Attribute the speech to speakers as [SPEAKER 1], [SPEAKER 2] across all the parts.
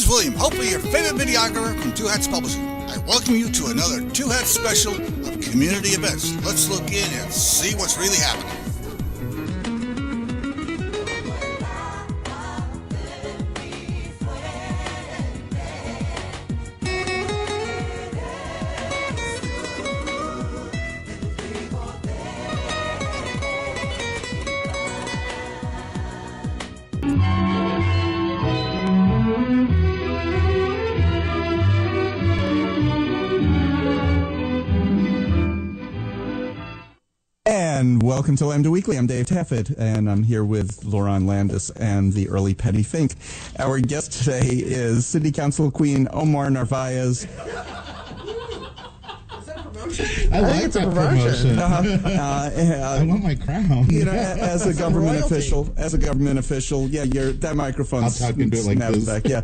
[SPEAKER 1] is William, hopefully your favorite videographer from Two Hats Publishing. I welcome you to another Two Hats special of community events. Let's look in and see what's really happening.
[SPEAKER 2] And welcome to Lambda Weekly. I'm Dave Taffet, and I'm here with Lerone Landis and the early Patti Fink. Our guest today is City Council Queen Omar Narvaez.
[SPEAKER 3] I like that promotion.
[SPEAKER 2] I
[SPEAKER 3] want my crown.
[SPEAKER 2] You know, as a government official, yeah, that microphone's
[SPEAKER 3] I'll talk into it like this.
[SPEAKER 2] back. Yeah.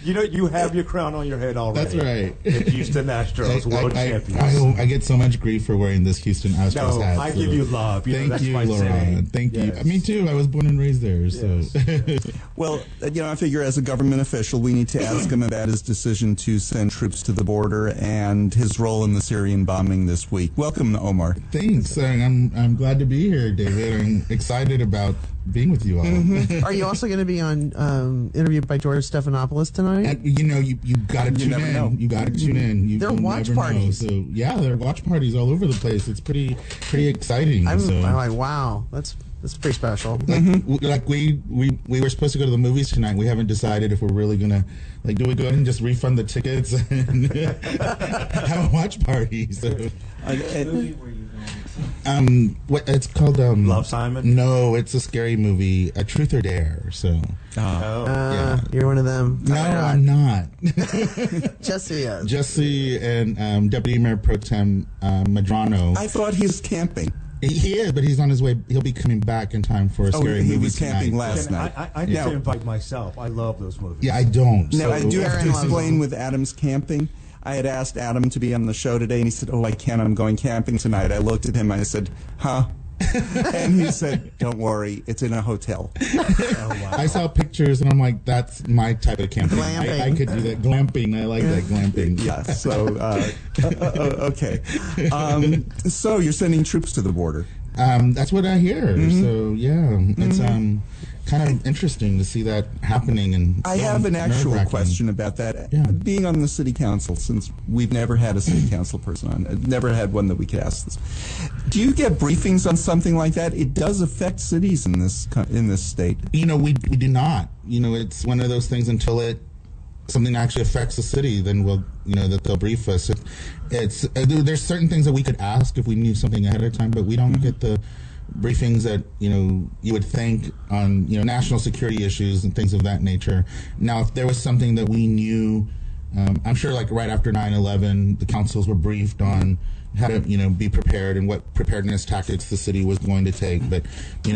[SPEAKER 4] You know, you have your crown on your head already.
[SPEAKER 3] That's right.
[SPEAKER 4] The Houston Astros world champions.
[SPEAKER 3] I get so much grief for wearing this Houston Astros hat.
[SPEAKER 4] I give you love.
[SPEAKER 3] Thank you, Lerone. Thank you. Me too. I was born and raised there. Yes. So.
[SPEAKER 2] Well, I figure as a government official, we need to ask him about his decision to send troops to the border and his role in the Syrian bombing this week. Welcome, Omar.
[SPEAKER 3] Thanks. I'm glad to be here, David. I'm excited about being with you all.
[SPEAKER 5] Mm-hmm. Are you also going to be on interviewed by George Stephanopoulos tonight?
[SPEAKER 3] And, you got to tune in.
[SPEAKER 2] Know.
[SPEAKER 3] You got to tune in.
[SPEAKER 5] There are watch parties.
[SPEAKER 3] So yeah, there are watch parties all over the place. It's pretty exciting.
[SPEAKER 5] I'm like, wow, that's pretty special.
[SPEAKER 3] Like we were supposed to go to the movies tonight. We haven't decided if we're really gonna do we go ahead and just refund the tickets and have a watch party. So. What it's called?
[SPEAKER 4] Love, Simon?
[SPEAKER 3] No, it's a scary movie, A Truth or Dare. So,
[SPEAKER 5] yeah, you're one of them.
[SPEAKER 3] No, I'm not.
[SPEAKER 5] Jesse is.
[SPEAKER 3] Jesse and Deputy Mayor Pro Tem Madrano.
[SPEAKER 2] I thought he's camping.
[SPEAKER 3] He is, but he's on his way. He'll be coming back in time for a scary movie.
[SPEAKER 2] He was camping
[SPEAKER 3] tonight.
[SPEAKER 2] last night.
[SPEAKER 4] I need to invite myself. I love those movies.
[SPEAKER 3] Yeah, I don't.
[SPEAKER 2] Now,
[SPEAKER 3] So.
[SPEAKER 2] I do have to explain with Adam's camping. I had asked Adam to be on the show today, and he said, "Oh, I can't. I'm going camping tonight." I looked at him, and I said, "Huh?" And he said, "Don't worry, it's in a hotel."
[SPEAKER 4] Oh, wow.
[SPEAKER 3] I saw pictures, and I'm like, "That's my type of camping. I could do that. Glamping. I like that glamping."
[SPEAKER 2] Yeah. So, okay. So you're sending troops to the border.
[SPEAKER 3] That's what I hear. Mm-hmm. So yeah, it's kind of interesting to see that happening. And
[SPEAKER 2] I have an actual question about that.
[SPEAKER 3] Yeah.
[SPEAKER 2] Being on the city council, since we've never had a city council person on, never had one that we could ask this. Do you get briefings on something like that? It does affect cities in this state.
[SPEAKER 3] We do not. It's one of those things until something actually affects the city, then that they'll brief us. There's certain things that we could ask if we knew something ahead of time, but we don't get the briefings that you would think on national security issues and things of that nature. Now, if there was something that we knew, I'm sure like right after 9/11, the councils were briefed on how to be prepared and what preparedness tactics the city was going to take. But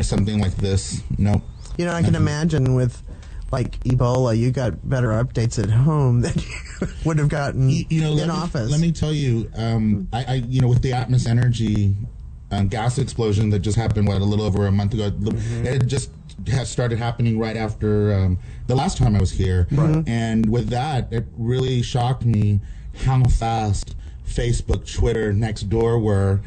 [SPEAKER 3] something like this, no.
[SPEAKER 5] I can imagine with like Ebola, you got better updates at home than you would have gotten in office.
[SPEAKER 3] Let me tell you, I with the Atmos Energy gas explosion that just happened, a little over a month ago, it just has started happening right after the last time I was here.
[SPEAKER 5] Right.
[SPEAKER 3] And with that, it really shocked me how fast Facebook, Twitter, Nextdoor were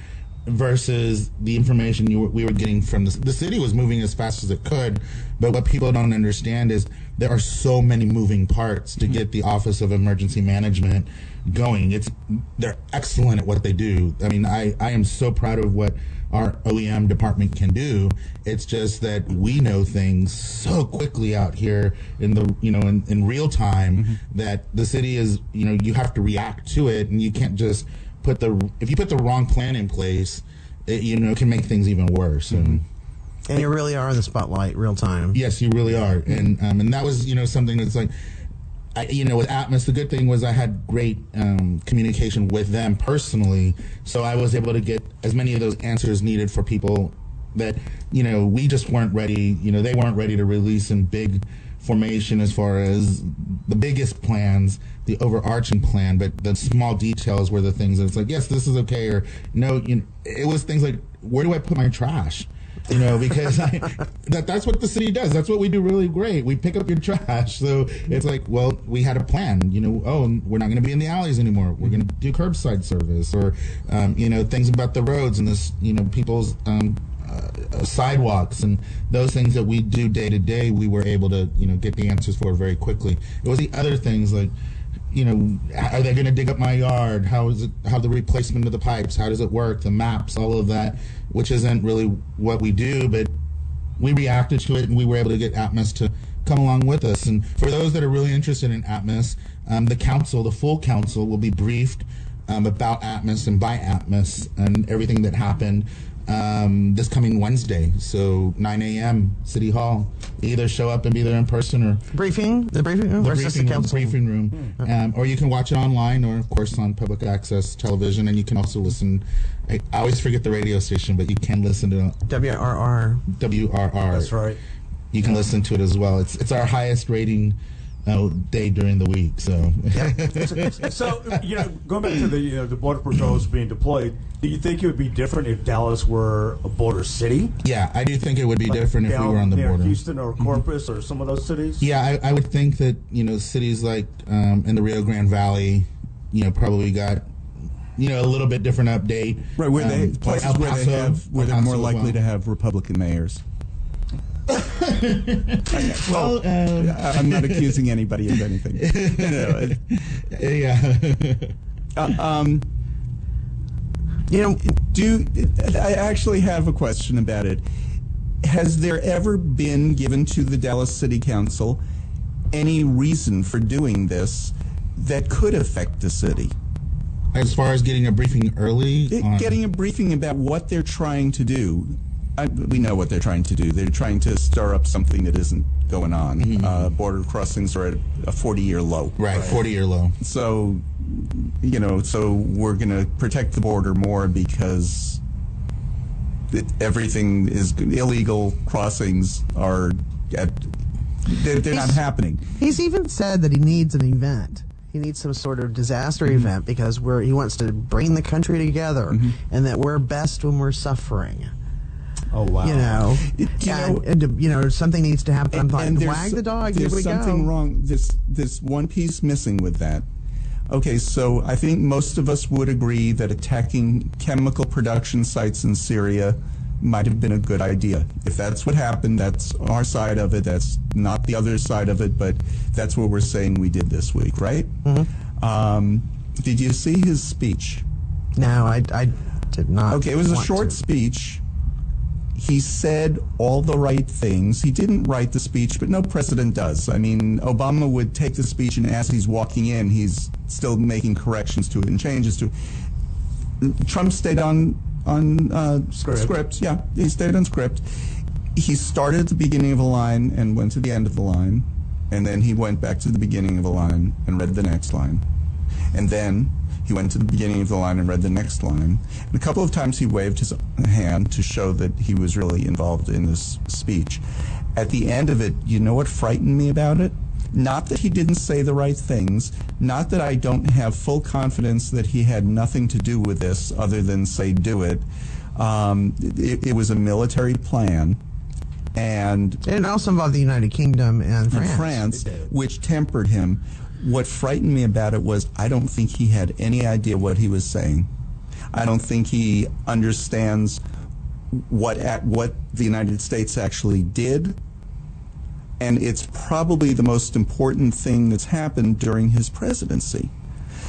[SPEAKER 3] versus the information we were getting from the city was moving as fast as it could, but what people don't understand is there are so many moving parts to get the Office of Emergency Management going. They're excellent at what they do. I mean, I am so proud of what our OEM department can do. It's just that we know things so quickly out here in the in real time that the city is you have to react to it, and you can't just if you put the wrong plan in place, it can make things even worse. And
[SPEAKER 5] you really are in the spotlight real time.
[SPEAKER 3] Yes, you really are. And that was something that's like, with Atmos, the good thing was I had great communication with them personally, so I was able to get as many of those answers needed for people that we just weren't ready. They weren't ready to release in big formation as far as the biggest plans, the overarching plan, but the small details were the things that it's like, yes, this is okay, or no. It was things like, where do I put my trash? because that's what the city does. That's what we do really great. We pick up your trash. So it's like, well, we had a plan, we're not going to be in the alleys anymore. We're going to do curbside service, or, things about the roads and this, people's sidewalks and those things that we do day to day. We were able to, get the answers for very quickly. It was the other things like, are they going to dig up my yard? How the replacement of the pipes? How does it work? The maps, all of that, which isn't really what we do, but we reacted to it and we were able to get Atmos to come along with us. And for those that are really interested in Atmos, the full council will be briefed about Atmos and by Atmos and everything that happened this coming Wednesday. So 9 a.m. City Hall. Either show up and be there in person or
[SPEAKER 5] the briefing room,
[SPEAKER 3] briefing room. Or you can watch it online, or of course on public access television, and you can also listen. I always forget the radio station, but you can listen to
[SPEAKER 5] WRR.
[SPEAKER 4] That's right.
[SPEAKER 3] You can listen to it as well. It's our highest rating day during the week. So,
[SPEAKER 4] So going back to the border patrols being deployed, do you think it would be different if Dallas were a border city?
[SPEAKER 3] Yeah, I do think it would be different if we were on the border.
[SPEAKER 4] Houston or Corpus or some of those cities?
[SPEAKER 3] Yeah, I would think that, cities like in the Rio Grande Valley, probably got, a little bit different update.
[SPEAKER 2] Right, where they're more likely to have Republican mayors. Well, I'm not accusing anybody of anything. I actually have a question about it. Has there ever been given to the Dallas City Council any reason for doing this that could affect the city?
[SPEAKER 3] As far as getting a briefing early?
[SPEAKER 2] Getting a briefing about what they're trying to do. We know what they're trying to do. They're trying to stir up something that isn't going on. Mm-hmm. Border crossings are at a 40-year low.
[SPEAKER 3] Right, 40-year low.
[SPEAKER 2] So, so we're going to protect the border more because everything is illegal. Crossings are they're not happening.
[SPEAKER 5] He's even said that he needs an event. He needs some sort of disaster event because he wants to bring the country together, and that we're best when we're suffering.
[SPEAKER 4] Oh wow!
[SPEAKER 5] Something needs to happen. Wag the dog.
[SPEAKER 2] There's something wrong. There's one piece missing with that. Okay, so I think most of us would agree that attacking chemical production sites in Syria might have been a good idea. If that's what happened, that's our side of it. That's not the other side of it, but that's what we're saying we did this week, right? Mm-hmm. Did you see his speech?
[SPEAKER 5] No, I did not.
[SPEAKER 2] Okay, it was a short speech. He said all the right things. He didn't write the speech, but no president does. I mean, Obama would take the speech, and as he's walking in, he's still making corrections to it and changes to it. Trump stayed on script. Yeah, he stayed on script. He started at the beginning of a line and went to the end of the line, and then he went back to the beginning of the line and read the next line. And then he went to the beginning of the line and read the next line. And a couple of times he waved his hand to show that he was really involved in this speech. At the end of it, you know what frightened me about it? Not that he didn't say the right things, not that I don't have full confidence that he had nothing to do with this other than say do it. It was a military plan. And
[SPEAKER 5] it also involved the United Kingdom and
[SPEAKER 2] France, which tempered him. What frightened me about it was I don't think he had any idea what he was saying. I don't think he understands what the United States actually did. And it's probably the most important thing that's happened during his presidency.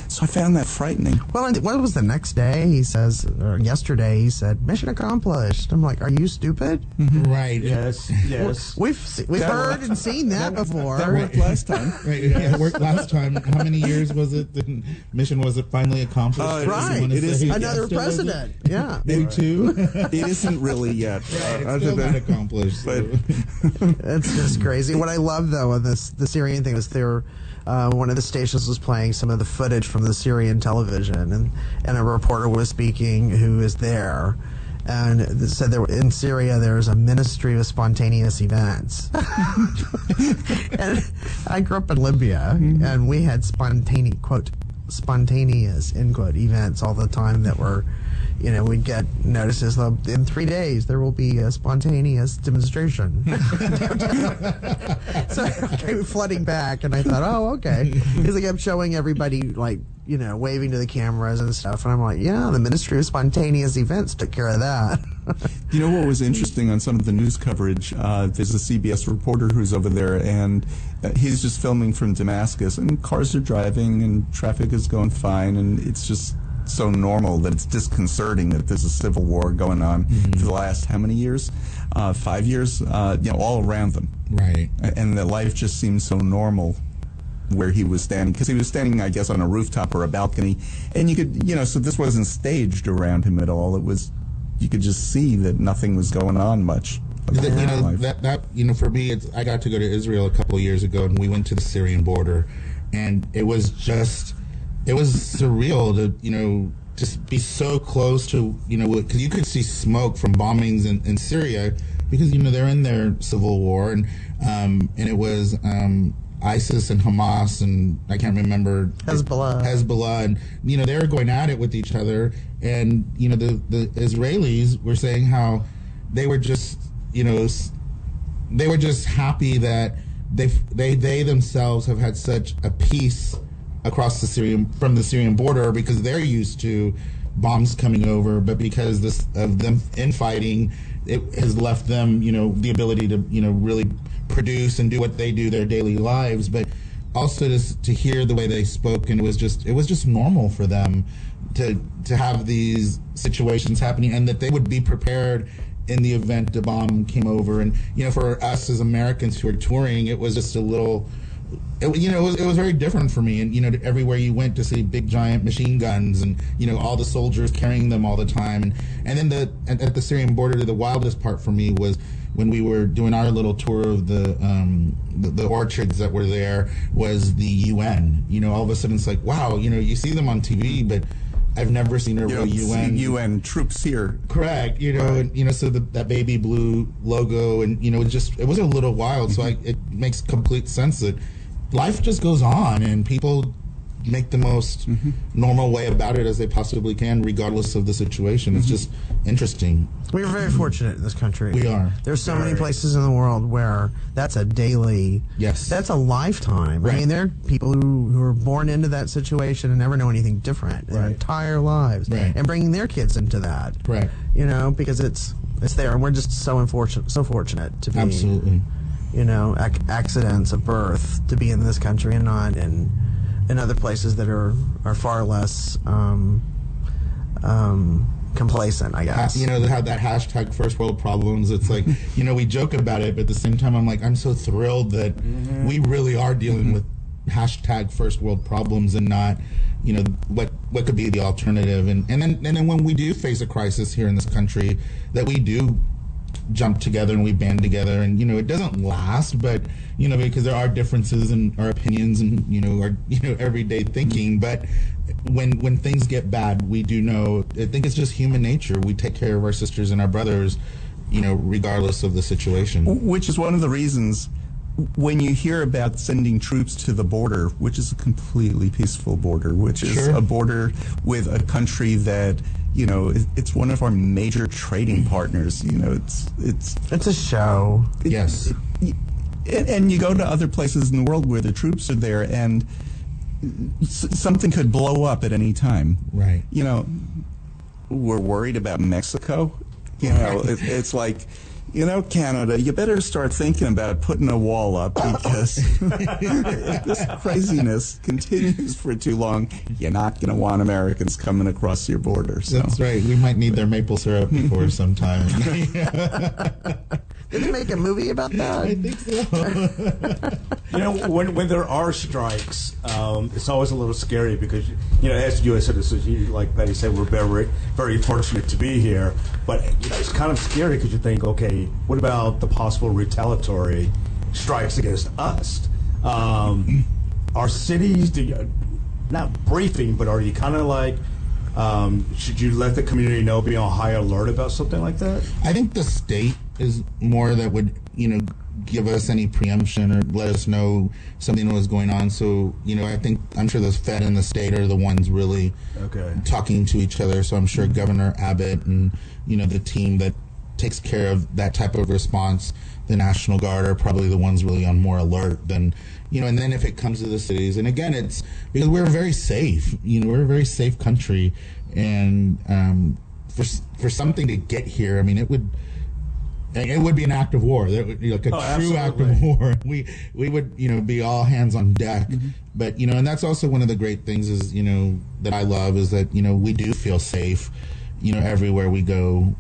[SPEAKER 2] So I found that frightening.
[SPEAKER 5] Well, what was the next day? He says, or yesterday, he said, "Mission accomplished." I'm like, "Are you stupid?"
[SPEAKER 3] Mm-hmm. Right.
[SPEAKER 5] Yes. We've heard and seen that before.
[SPEAKER 2] That worked last time.
[SPEAKER 3] Right. Yeah, it worked last time. How many years was it? The mission was it finally accomplished?
[SPEAKER 5] Right. It is another president. Yeah.
[SPEAKER 3] Maybe two.
[SPEAKER 2] It isn't really yet.
[SPEAKER 3] It's still not accomplished.
[SPEAKER 2] But
[SPEAKER 5] it's just crazy. What I love though of the Syrian thing was one of the stations was playing some of the footage from the Syrian television, and a reporter was speaking who is there, and said in Syria there is a ministry of spontaneous events. And I grew up in Libya, and we had spontaneous end quote events all the time that were, we'd get notices of, in 3 days there will be a spontaneous demonstration. So I came flooding back, and I thought, oh, okay. Because they kept showing everybody, like, waving to the cameras and stuff. And I'm like, yeah, the Ministry of Spontaneous Events took care of that.
[SPEAKER 2] You know what was interesting on some of the news coverage? There's a CBS reporter who's over there, and he's just filming from Damascus, and cars are driving, and traffic is going fine, and it's just so normal that it's disconcerting that there's a civil war going on for the last how many years? 5 years? All around them.
[SPEAKER 3] Right.
[SPEAKER 2] And that life just seems so normal where he was standing, because he was standing, I guess, on a rooftop or a balcony, and you could, so this wasn't staged around him at all. It was, you could just see that nothing was going on much.
[SPEAKER 3] That for me, I got to go to Israel a couple of years ago, and we went to the Syrian border, and it was surreal to just be so close to because you could see smoke from bombings in Syria, because they're in their civil war, and it was ISIS and Hamas, and I can't remember Hezbollah, and they were going at it with each other, and the Israelis were saying how they were just happy that they themselves have had such a peace across from the Syrian border, because they're used to bombs coming over, but because of them infighting, it has left them the ability to really produce and do what they do, their daily lives, but also to hear the way they spoke, and it was just normal for them to have these situations happening, and that they would be prepared in the event the bomb came over. And for us as Americans who are touring, it was just a little, it was very different for me. And everywhere you went to see big giant machine guns, and all the soldiers carrying them all the time, and then at the Syrian border, the wildest part for me was when we were doing our little tour of the orchards that were there, was the UN. All of a sudden it's like, wow, you see them on TV, but I've never seen a real
[SPEAKER 2] UN troops here.
[SPEAKER 3] Correct. And, so that baby blue logo, and it was a little wild. So it makes complete sense that life just goes on, and people make the most normal way about it as they possibly can, regardless of the situation. It's just interesting.
[SPEAKER 5] We're very fortunate in this country.
[SPEAKER 3] We are.
[SPEAKER 5] There's so many places in the world where that's a daily, that's a lifetime.
[SPEAKER 3] Right.
[SPEAKER 5] I mean, there are people who are born into that situation and never know anything different their entire lives, and bringing their kids into that.
[SPEAKER 3] Right.
[SPEAKER 5] Because it's there, and we're just so fortunate to be,
[SPEAKER 3] absolutely,
[SPEAKER 5] accidents of birth, to be in this country and not in other places that are far less complacent, I guess.
[SPEAKER 3] They have that hashtag first world problems. It's like, we joke about it, but at the same time, I'm like, I'm so thrilled that we really are dealing with hashtag first world problems, and not, what could be the alternative. And then when we do face a crisis here in this country, that we do jump together and we band together, and it doesn't last, but because there are differences in our opinions and our everyday thinking, but when things get bad, we do know, I think it's just human nature, we take care of our sisters and our brothers, regardless of the situation.
[SPEAKER 2] Which is one of the reasons when you hear about sending troops to the border, which is a completely peaceful border, which is a border with a country that it's one of our major trading partners.
[SPEAKER 5] It's a show.
[SPEAKER 3] Yes.
[SPEAKER 2] And you go to other places in the world where the troops are there, and something could blow up at any time.
[SPEAKER 3] Right.
[SPEAKER 2] We're worried about Mexico. It's like, Canada, you better start thinking about putting a wall up, because if this craziness continues for too long, you're not going to want Americans coming across your border. So.
[SPEAKER 3] That's right. We might need their maple syrup for some time.
[SPEAKER 5] Did they make a movie about that?
[SPEAKER 3] I think so.
[SPEAKER 4] When there are strikes, it's always a little scary, because as U.S. citizens, like Patti said, we're very, very fortunate to be here. But it's kind of scary, because you think, okay, what about the possible retaliatory strikes against us? Are cities, not briefing, but are you kind of like, should you let the community know, be on high alert about something like that?
[SPEAKER 3] I think the state is more that would, give us any preemption or let us know something was going on. So, I'm sure the Fed and the state are the ones really talking to each other. So I'm sure Governor Abbott and, the team that takes care of that type of response, the National Guard, are probably the ones really on more alert than, and then if it comes to the cities, and again, it's because we're very safe, we're a very safe country, and for something to get here, I mean, it would be an act of war. That would be like a true act of war. We would, be all hands on deck. Mm-hmm. But, and that's also one of the great things is, that I love is that, we do feel safe, everywhere we go.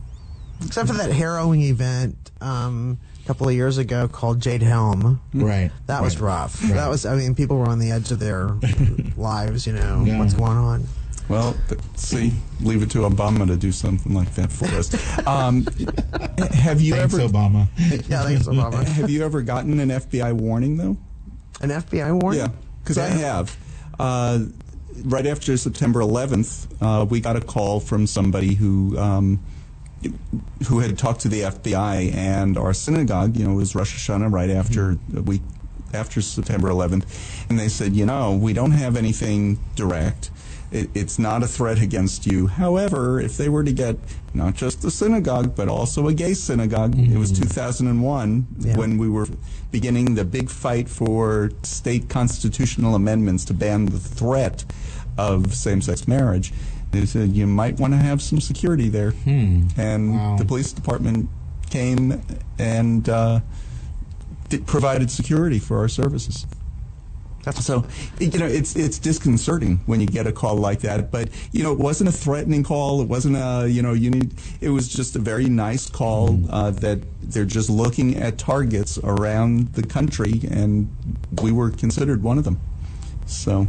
[SPEAKER 5] Except for that harrowing event a couple of years ago called Jade Helm.
[SPEAKER 3] Right.
[SPEAKER 5] That was rough.
[SPEAKER 3] Right.
[SPEAKER 5] That was, people were on the edge of their lives, what's going on.
[SPEAKER 2] Well, see, leave it to Obama to do something like that for us. Have you
[SPEAKER 3] Thanks,
[SPEAKER 2] ever,
[SPEAKER 3] Obama?
[SPEAKER 5] Yeah, thanks, Obama.
[SPEAKER 2] Have you ever gotten an FBI warning, though?
[SPEAKER 5] An FBI warning?
[SPEAKER 2] Yeah, because I have. Right after September 11th, we got a call from somebody who had talked to the FBI, and our synagogue, it was Rosh Hashanah right after a week after September 11th, and they said, we don't have anything direct. It's not a threat against you. However, if they were to get not just the synagogue, but also a gay synagogue, it was 2001 when we were beginning the big fight for state constitutional amendments to ban the threat of same-sex marriage. They said you might want to have some security there. And the police department came and provided security for our services. So, it's disconcerting when you get a call like that. But, it wasn't a threatening call. It wasn't it was just a very nice call that they're just looking at targets around the country, and we were considered one of them. So,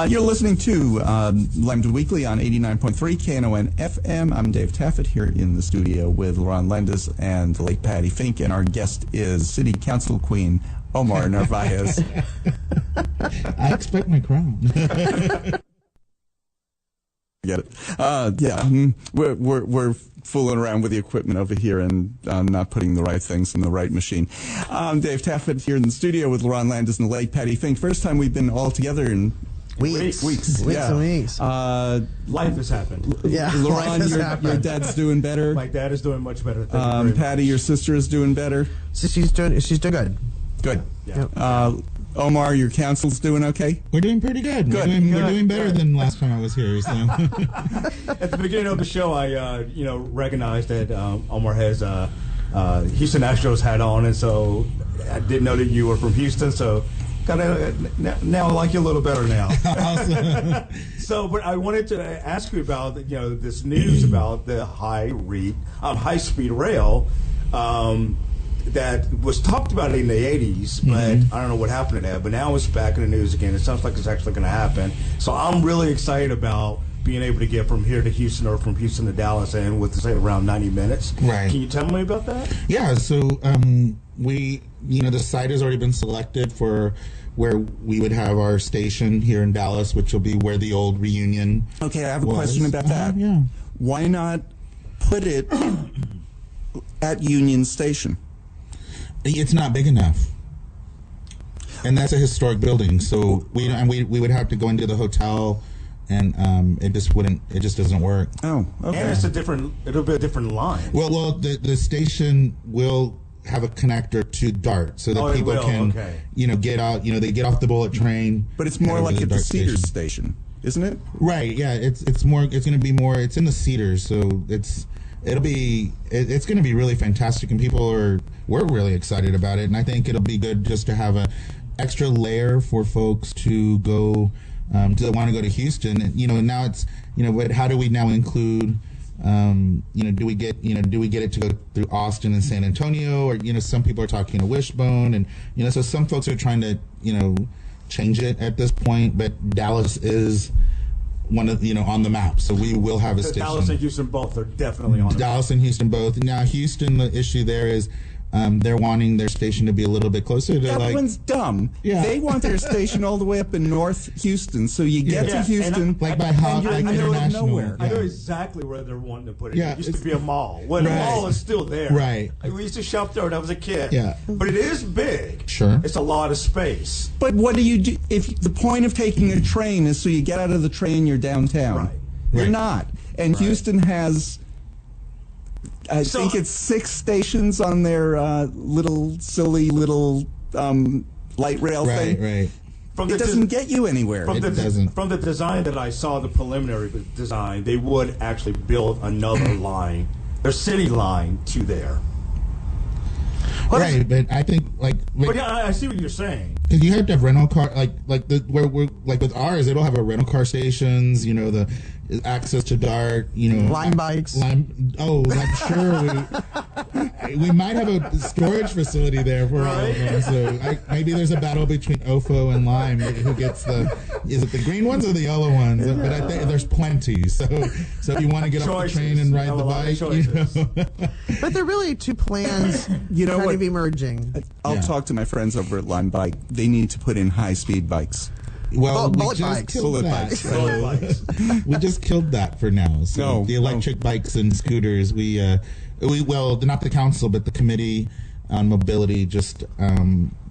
[SPEAKER 2] you're listening to Lambda Weekly on 89.3 Knon FM. I'm Dave Taffet here in the studio with Lerone Landis and the late Patti Fink, and our guest is City Council Queen Omar Narvaez.
[SPEAKER 3] I expect my crown.
[SPEAKER 2] Get it? We're fooling around with the equipment over here and not putting the right things in the right machine. Dave Taffet here in the studio with Lerone Landis and the late Patti Fink. First time we've been all together in
[SPEAKER 5] weeks
[SPEAKER 2] yeah.
[SPEAKER 5] and weeks.
[SPEAKER 4] Life has happened.
[SPEAKER 5] Yeah,
[SPEAKER 2] Lerone, your dad's doing better.
[SPEAKER 4] My dad is doing much better. Thank you very
[SPEAKER 2] Patti,
[SPEAKER 4] much.
[SPEAKER 2] your sister is doing better.
[SPEAKER 5] So she's doing good.
[SPEAKER 2] Good.
[SPEAKER 4] Yeah.
[SPEAKER 2] Omar, your council's doing okay?
[SPEAKER 3] We're doing pretty good.
[SPEAKER 2] Good.
[SPEAKER 3] We're doing better than last time I was here. So.
[SPEAKER 4] At the beginning of the show, I recognized that Omar has Houston Astros hat on, and so I didn't know that you were from Houston. So now I like you a little better now.
[SPEAKER 3] Awesome.
[SPEAKER 4] So, but I wanted to ask you about this news about the high-speed rail. That was talked about in the 80s, but I don't know what happened to that. But now it's back in the news again. It sounds like it's actually going to happen. So I'm really excited about being able to get from here to Houston or from Houston to Dallas and with, say, around 90 minutes.
[SPEAKER 3] Right.
[SPEAKER 4] Can you tell me about that?
[SPEAKER 3] Yeah, so the site has already been selected for where we would have our station here in Dallas, which will be where the old reunion
[SPEAKER 2] Okay, I have a
[SPEAKER 3] was.
[SPEAKER 2] question about that.
[SPEAKER 3] Yeah.
[SPEAKER 2] Why not put it at Union Station?
[SPEAKER 3] It's not big enough, and that's a historic building. So we would have to go into the hotel, and it just doesn't work.
[SPEAKER 2] Oh, okay.
[SPEAKER 4] And it'll be a different line.
[SPEAKER 3] Well, the station will have a connector to DART, so that people can get out. They get off the bullet train.
[SPEAKER 2] But it's more
[SPEAKER 3] head over
[SPEAKER 2] like
[SPEAKER 3] to
[SPEAKER 2] at the
[SPEAKER 3] DART
[SPEAKER 2] Cedars station, isn't it?
[SPEAKER 3] Right? Yeah, it's going to be more. It's in the Cedars, so it's going to be really fantastic, and we're really excited about it, and I think it'll be good just to have a extra layer for folks to go to want to go to Houston. And, now it's but how do we now include do we get it to go through Austin and San Antonio, or some people are talking a Wishbone, and so some folks are trying to change it at this point, but Dallas is one of on the map, so we will have a station.
[SPEAKER 4] Dallas and Houston both are definitely on it.
[SPEAKER 3] Dallas and Houston both. Now Houston, the issue there is they're wanting their station to be a little bit closer to
[SPEAKER 2] That one's dumb.
[SPEAKER 3] Yeah.
[SPEAKER 2] They want their station all the way up in North Houston, so you get to Houston,
[SPEAKER 3] like by Hawk,
[SPEAKER 2] you're
[SPEAKER 3] like
[SPEAKER 2] in the middle of
[SPEAKER 3] International.
[SPEAKER 2] nowhere.
[SPEAKER 4] I know exactly where they're wanting to put it.
[SPEAKER 3] Yeah,
[SPEAKER 4] It used to
[SPEAKER 3] it's-
[SPEAKER 4] be a mall. Well, the
[SPEAKER 3] Right.
[SPEAKER 4] mall is still there.
[SPEAKER 3] Right.
[SPEAKER 4] We used to shop there when I was a kid.
[SPEAKER 3] Yeah.
[SPEAKER 4] But it is big.
[SPEAKER 3] Sure.
[SPEAKER 4] It's a lot of space.
[SPEAKER 2] But what do you do if the point of taking a train is so you get out of the train, you're downtown?
[SPEAKER 4] Right.
[SPEAKER 2] You're
[SPEAKER 3] Right.
[SPEAKER 2] not. And Houston has, I
[SPEAKER 4] So-
[SPEAKER 2] think it's 6 stations on their silly little light rail
[SPEAKER 3] Right,
[SPEAKER 2] thing.
[SPEAKER 3] right.
[SPEAKER 4] From
[SPEAKER 2] It doesn't get you anywhere.
[SPEAKER 3] It doesn't.
[SPEAKER 4] From the design that I saw, the preliminary design, they would actually build another line, their city line, to there.
[SPEAKER 3] Right, but I think
[SPEAKER 4] But yeah, I see what you're saying.
[SPEAKER 3] because you have to have rental car where we're like with ours, they don't have a rental car stations. You know, the access to DART. You know,
[SPEAKER 5] Line bikes.
[SPEAKER 3] I'm sure we might have a storage facility there for all of them. So maybe there's a battle between OFO and Lime. Who gets is it the green ones or the yellow ones? But I think there's plenty. So if you want to get off the train and ride the bike,
[SPEAKER 5] But they're really two plans
[SPEAKER 2] You know
[SPEAKER 5] kind
[SPEAKER 2] what?
[SPEAKER 5] of emerging.
[SPEAKER 2] I'll
[SPEAKER 3] Yeah.
[SPEAKER 2] talk to my friends over at Lime Bike. They need to put in high-speed bikes.
[SPEAKER 3] Well, we
[SPEAKER 5] Bullet
[SPEAKER 3] just
[SPEAKER 5] bikes.
[SPEAKER 3] killed
[SPEAKER 2] Bullet
[SPEAKER 3] that.
[SPEAKER 2] bikes,
[SPEAKER 3] So
[SPEAKER 4] Bullet bikes.
[SPEAKER 3] we just killed that for now. So
[SPEAKER 2] No,
[SPEAKER 3] the electric bikes and scooters, not the council, but the committee on mobility just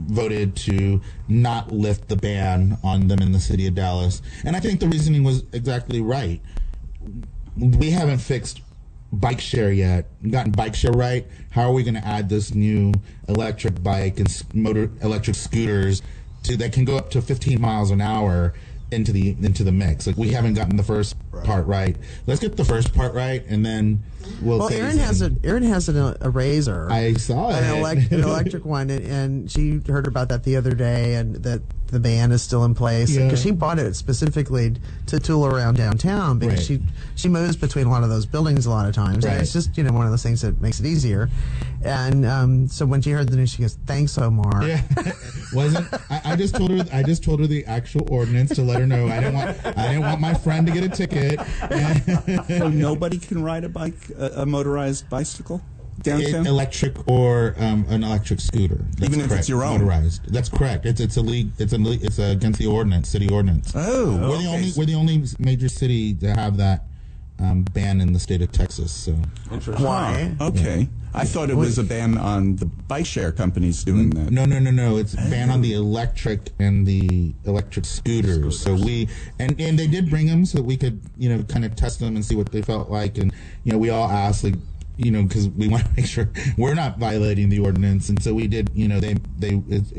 [SPEAKER 3] voted to not lift the ban on them in the city of Dallas. And I think the reasoning was exactly right. We haven't fixed bike share yet, gotten bike share right. How are we going to add this new electric bike and electric scooters that can go up to 15 miles an hour into the mix? Like, we haven't gotten the first part right. Let's get the first part right, and then we'll.
[SPEAKER 5] Well,
[SPEAKER 3] phase
[SPEAKER 5] Erin has a Razor.
[SPEAKER 3] I saw
[SPEAKER 5] an
[SPEAKER 3] it.
[SPEAKER 5] an electric one, and she heard about that the other day, and that the ban is still in place because she bought it specifically to tool around downtown because
[SPEAKER 3] Right.
[SPEAKER 5] she moves between a lot of those buildings a lot of times.
[SPEAKER 3] Right.
[SPEAKER 5] And it's just one of those things that makes it easier. And so when she heard the news, she goes, "Thanks, Omar."
[SPEAKER 3] Yeah, wasn't. I just told her. I just told her the actual ordinance to let her know. I didn't want my friend to get a ticket.
[SPEAKER 2] So nobody can ride a bike, a motorized bicycle downtown?
[SPEAKER 3] Electric or an electric scooter. That's
[SPEAKER 2] Even if
[SPEAKER 3] correct.
[SPEAKER 2] it's your own?
[SPEAKER 3] Motorized. That's correct. It's illegal. It's against the ordinance, city ordinance.
[SPEAKER 2] Oh,
[SPEAKER 3] We're the only major city to have that ban in the state of Texas. So
[SPEAKER 4] Interesting.
[SPEAKER 5] Why?
[SPEAKER 2] Okay. I thought it was a ban on the bike share companies doing that.
[SPEAKER 3] no. It's ban on the electric and the electric scooters. So and they did bring them so that we could kind of test them and see what they felt like. And we all asked because we want to make sure we're not violating the ordinance. And so we did.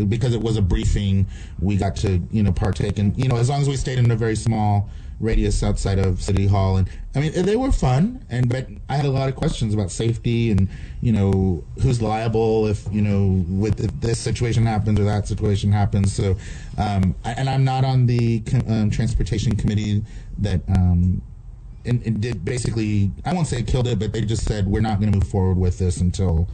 [SPEAKER 3] Because it was a briefing, we got to partake. And as long as we stayed in a very small radius outside of City Hall, and I mean they were fun, but I had a lot of questions about safety and who's liable if if this situation happens or that situation happens. So and I'm not on the transportation committee that and did basically, I won't say killed it, but they just said we're not going to move forward with this until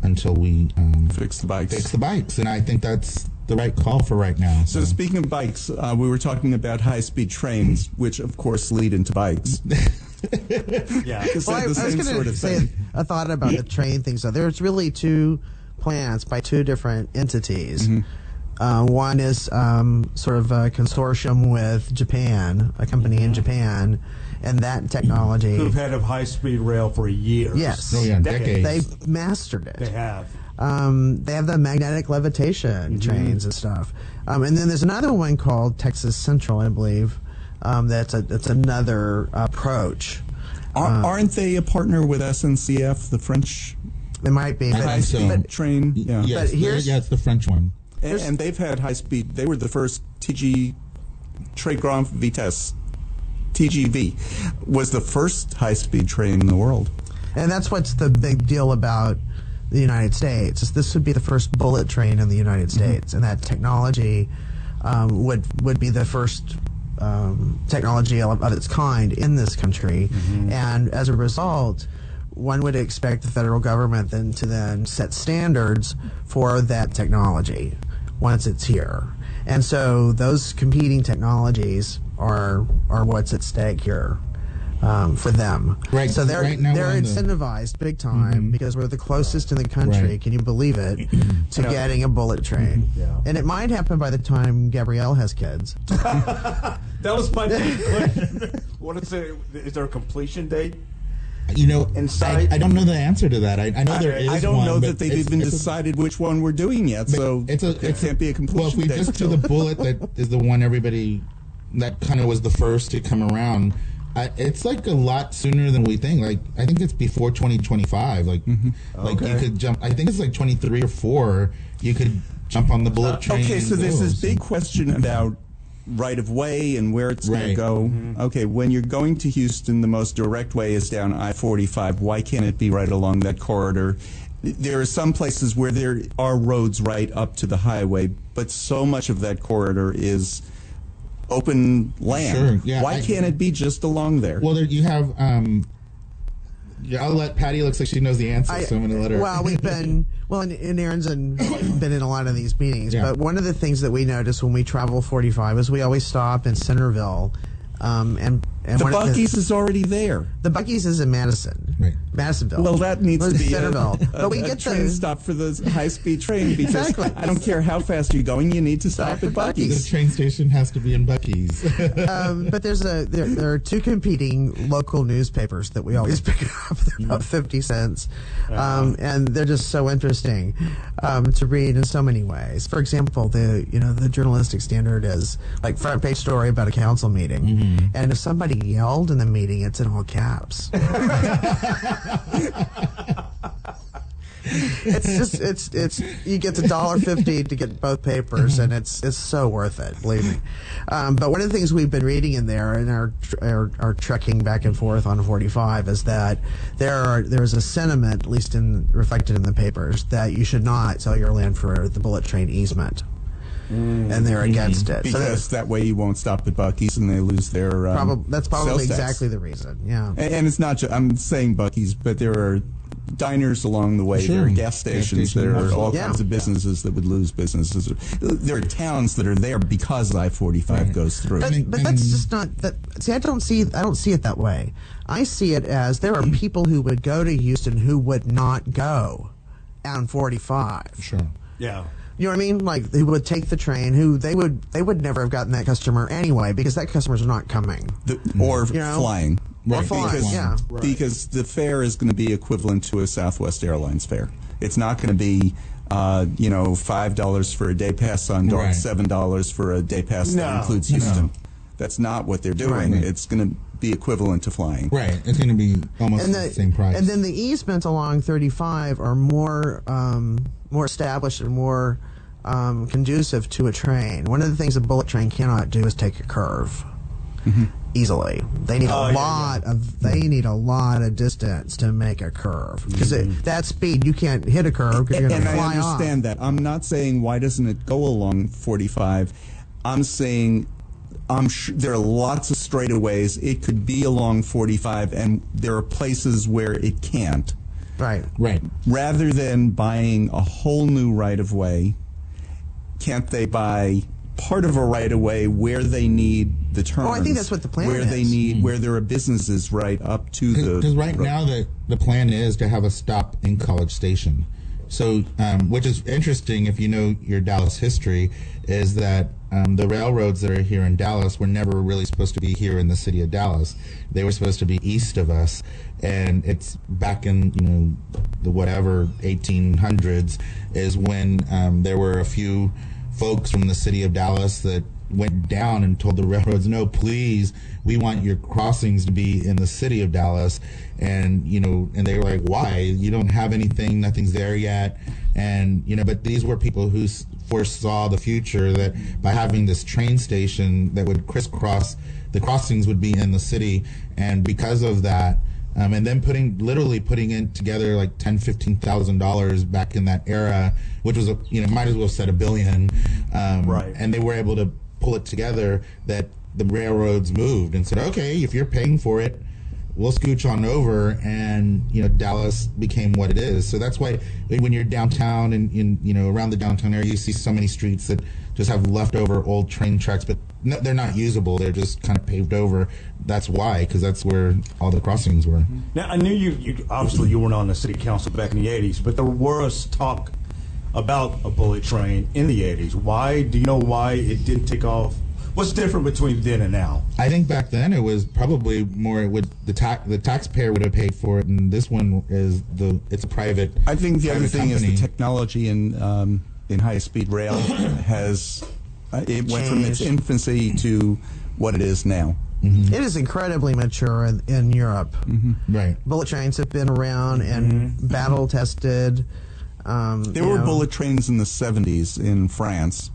[SPEAKER 3] we
[SPEAKER 2] Fix the bikes.
[SPEAKER 3] fix the bikes, and I think that's the right call for right now.
[SPEAKER 2] So speaking of bikes, we were talking about high-speed trains, which of course lead into bikes.
[SPEAKER 4] Yeah.
[SPEAKER 2] It's
[SPEAKER 5] Well,
[SPEAKER 2] like
[SPEAKER 5] I
[SPEAKER 2] the
[SPEAKER 5] was
[SPEAKER 2] same
[SPEAKER 5] going
[SPEAKER 2] sort
[SPEAKER 5] to
[SPEAKER 2] of
[SPEAKER 5] say
[SPEAKER 2] thing.
[SPEAKER 5] a thought about the train thing. So there's really two plans by two different entities. One is sort of a consortium with Japan, a company in Japan, and that technology.
[SPEAKER 4] Who've had a high-speed rail for years.
[SPEAKER 5] Yes.
[SPEAKER 3] Oh, yeah, decades.
[SPEAKER 5] They've mastered it.
[SPEAKER 4] They have.
[SPEAKER 5] They have the magnetic levitation trains and stuff. And then there's another one called Texas Central, I believe. That's another approach.
[SPEAKER 2] Aren't they a partner with SNCF, the French
[SPEAKER 5] It might be. But,
[SPEAKER 3] so.
[SPEAKER 2] high-speed train? Yeah.
[SPEAKER 3] Yes,
[SPEAKER 5] But here's-
[SPEAKER 3] it's the French one.
[SPEAKER 2] And they've had high-speed. They were the first TG Très Grand Vitesse. TGV was the first high-speed train in the world.
[SPEAKER 5] and that's what's the big deal about the United States. Is this would be the first bullet train in the United States, and that technology would be the first technology of its kind in this country. And as a result, one would expect the federal government to then set standards for that technology once it's here. And so those competing technologies are what's at stake here. for them.
[SPEAKER 3] Right.
[SPEAKER 5] So they're
[SPEAKER 3] Right now
[SPEAKER 5] they're
[SPEAKER 3] we're on the-
[SPEAKER 5] incentivized big time because we're the closest in the country.
[SPEAKER 3] Right.
[SPEAKER 5] Can you believe it? To getting a bullet train.
[SPEAKER 4] Yeah.
[SPEAKER 5] And it might happen by the time Gabrielle has kids.
[SPEAKER 4] That was my big question. What is it? Is there a completion date?
[SPEAKER 3] You know,
[SPEAKER 4] Inside-
[SPEAKER 3] I don't know the answer to that. I know there is
[SPEAKER 2] I don't
[SPEAKER 3] one,
[SPEAKER 2] know
[SPEAKER 3] but
[SPEAKER 2] that they've
[SPEAKER 3] it's-
[SPEAKER 2] even
[SPEAKER 3] it's a-
[SPEAKER 2] decided which one we're doing yet, so
[SPEAKER 3] it
[SPEAKER 2] can't be a completion
[SPEAKER 3] Well, if we
[SPEAKER 2] date
[SPEAKER 3] just do
[SPEAKER 2] still.
[SPEAKER 3] the bullet that is the one everybody that kind of was the first to come around. It's like a lot sooner than we think. Like I think it's before 2025. Like like you could jump. I think it's like 23 or 4. You could jump on the bullet train.
[SPEAKER 2] Okay, so
[SPEAKER 3] and
[SPEAKER 2] there's
[SPEAKER 3] go.
[SPEAKER 2] this big question about right of way and where it's going to
[SPEAKER 3] Right.
[SPEAKER 2] go. Okay, when you're going to Houston, the most direct way is down I-45. Why can't it be right along that corridor? There are some places where there are roads right up to the highway, but so much of that corridor is open land.
[SPEAKER 3] Sure, yeah,
[SPEAKER 2] Why can't it be just along there?
[SPEAKER 3] Well, there you have. Yeah, I'll let Patty. Looks like she knows the answer, so I'm going to let her.
[SPEAKER 5] Well, we've been and Aaron's been in a lot of these meetings.
[SPEAKER 3] Yeah.
[SPEAKER 5] But one of the things that we notice when we travel 45 is we always stop in Centerville, and
[SPEAKER 2] the
[SPEAKER 5] one of
[SPEAKER 2] Buc-ee's is already there.
[SPEAKER 5] the Buc-ee's is in Madison,
[SPEAKER 3] Right.
[SPEAKER 5] Madisonville.
[SPEAKER 2] Well, that needs to be
[SPEAKER 5] Centerville. But we
[SPEAKER 2] a
[SPEAKER 5] get
[SPEAKER 2] train
[SPEAKER 5] the
[SPEAKER 2] stop for the high-speed train because
[SPEAKER 5] Exactly.
[SPEAKER 2] I don't care how fast you're going, you need to stop
[SPEAKER 5] Stop
[SPEAKER 2] at
[SPEAKER 5] at
[SPEAKER 3] the
[SPEAKER 2] Buc-ee's.
[SPEAKER 3] train station has to be in Buc-ee's.
[SPEAKER 5] but there are two competing local newspapers that we always pick up. They're about 50 cents, and they're just so interesting to read in so many ways. For example, the journalistic standard is like front page story about a council meeting, and if somebody yelled in the meeting, it's in all caps. It's you get $1.50 to get both papers, and it's so worth it, believe me. But one of the things we've been reading in there in our trekking back and forth on 45 is that there's a sentiment, at least reflected in the papers, that you should not sell your land for the bullet train easement. And they're against it.
[SPEAKER 2] Because that way you won't stop at Buc-ee's and they lose their
[SPEAKER 5] that's probably
[SPEAKER 2] sales tax.
[SPEAKER 5] exactly the reason. Yeah.
[SPEAKER 2] And it's not just, I'm saying Buc-ee's, but there are diners along the way.
[SPEAKER 3] Sure.
[SPEAKER 2] There are gas stations. There are all
[SPEAKER 5] Yeah.
[SPEAKER 2] kinds of businesses that would lose businesses. There are towns that are there because I-45 goes through.
[SPEAKER 5] But that's just not that. See, I don't see it that way. I see it as there are people who would go to Houston who would not go on 45.
[SPEAKER 3] Sure.
[SPEAKER 4] Yeah.
[SPEAKER 5] You know what I mean? Like who would take the train? Who they would never have gotten that customer anyway because that customer's not coming.
[SPEAKER 2] Or
[SPEAKER 5] You know?
[SPEAKER 2] flying.
[SPEAKER 5] Or flying,
[SPEAKER 2] Because,
[SPEAKER 5] yeah.
[SPEAKER 2] because the fare is going to be equivalent to a Southwest Airlines fare. It's not going to be, $5 for a day pass on Dart,
[SPEAKER 3] Right.
[SPEAKER 2] $7 for a day pass that includes Houston. That's not what they're doing.
[SPEAKER 5] Right.
[SPEAKER 2] It's going to be equivalent to flying.
[SPEAKER 3] Right. It's going to be almost the same price.
[SPEAKER 5] And then the easements along 35 are more established and more conducive to a train. One of the things a bullet train cannot do is take a curve easily. They need they need a lot of distance to make a curve because that speed you can't hit a curve because you're going to
[SPEAKER 2] And
[SPEAKER 5] fly
[SPEAKER 2] I understand that. I'm not saying why doesn't it go along 45. I'm saying I'm sure there are lots of straightaways. It could be along 45, and there are places where it can't.
[SPEAKER 5] Right.
[SPEAKER 3] right.
[SPEAKER 2] Rather than buying a whole new right-of-way, can't they buy part of a right-of-way where they need the turns?
[SPEAKER 5] Oh, I think that's what the plan
[SPEAKER 2] where
[SPEAKER 5] is.
[SPEAKER 2] they need, where there are businesses right up to the...
[SPEAKER 3] Because right now the plan is to have a stop in College Station. So, which is interesting if you know your Dallas history, is that the railroads that are here in Dallas were never really supposed to be here in the city of Dallas. They were supposed to be east of us, and it's back in the whatever 1800s is when there were a few folks from the city of Dallas that went down and told the railroads, no, please, we want your crossings to be in the city of Dallas. And, and they were like, why? You don't have anything, nothing's there yet. And, but these were people who foresaw the future, that by having this train station that would crisscross, the crossings would be in the city. And because of that, and then literally putting it together like $10,000-$15,000 back in that era, which was might as well have said $1 billion.
[SPEAKER 4] Right.
[SPEAKER 3] And they were able to pull it together that the railroads moved and said, okay, if you're paying for it, we'll scooch on over, and Dallas became what it is. So that's why when you're downtown and in around the downtown area, you see so many streets that just have leftover old train tracks, but no, they're not usable. They're just kind of paved over. That's why, because that's where all the crossings were.
[SPEAKER 4] Now, I knew you obviously you weren't on the city council back in the 80s, but there was talk about a bullet train in the 80s. Why? Do you know why it didn't take off? What's different between then and now?
[SPEAKER 3] I think back then it was probably more the taxpayer would have paid for it, and this one it's a private.
[SPEAKER 2] I think the other thing
[SPEAKER 3] company.
[SPEAKER 2] is the technology in high-speed rail has it went from its infancy to what it is now.
[SPEAKER 5] It is incredibly mature in Europe.
[SPEAKER 3] Right.
[SPEAKER 5] Bullet trains have been around and battle tested.
[SPEAKER 2] There were bullet trains in the 70s in France,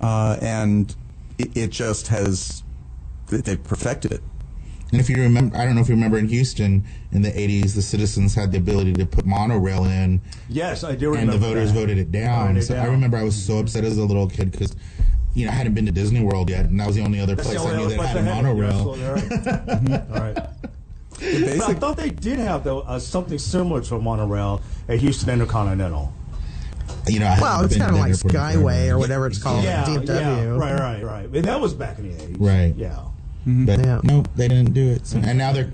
[SPEAKER 2] and it just has, they've perfected it.
[SPEAKER 3] And if you remember, I don't know if you remember in Houston in the 80s, the citizens had the ability to put monorail in.
[SPEAKER 4] Yes, I do remember.
[SPEAKER 3] And the voters voted it down. I remember I was so upset as a little kid because, I hadn't been to Disney World yet, and that was the only other place I knew that had a monorail.
[SPEAKER 4] All right. But I thought they did have something similar to a monorail at Houston Intercontinental.
[SPEAKER 5] Well, it's kind of like Skyway or whatever it's called.
[SPEAKER 4] Yeah,
[SPEAKER 5] DFW.
[SPEAKER 4] Right. But that was back in the 80s.
[SPEAKER 3] Right.
[SPEAKER 4] Yeah.
[SPEAKER 3] But no, they didn't do it. So, and now they're,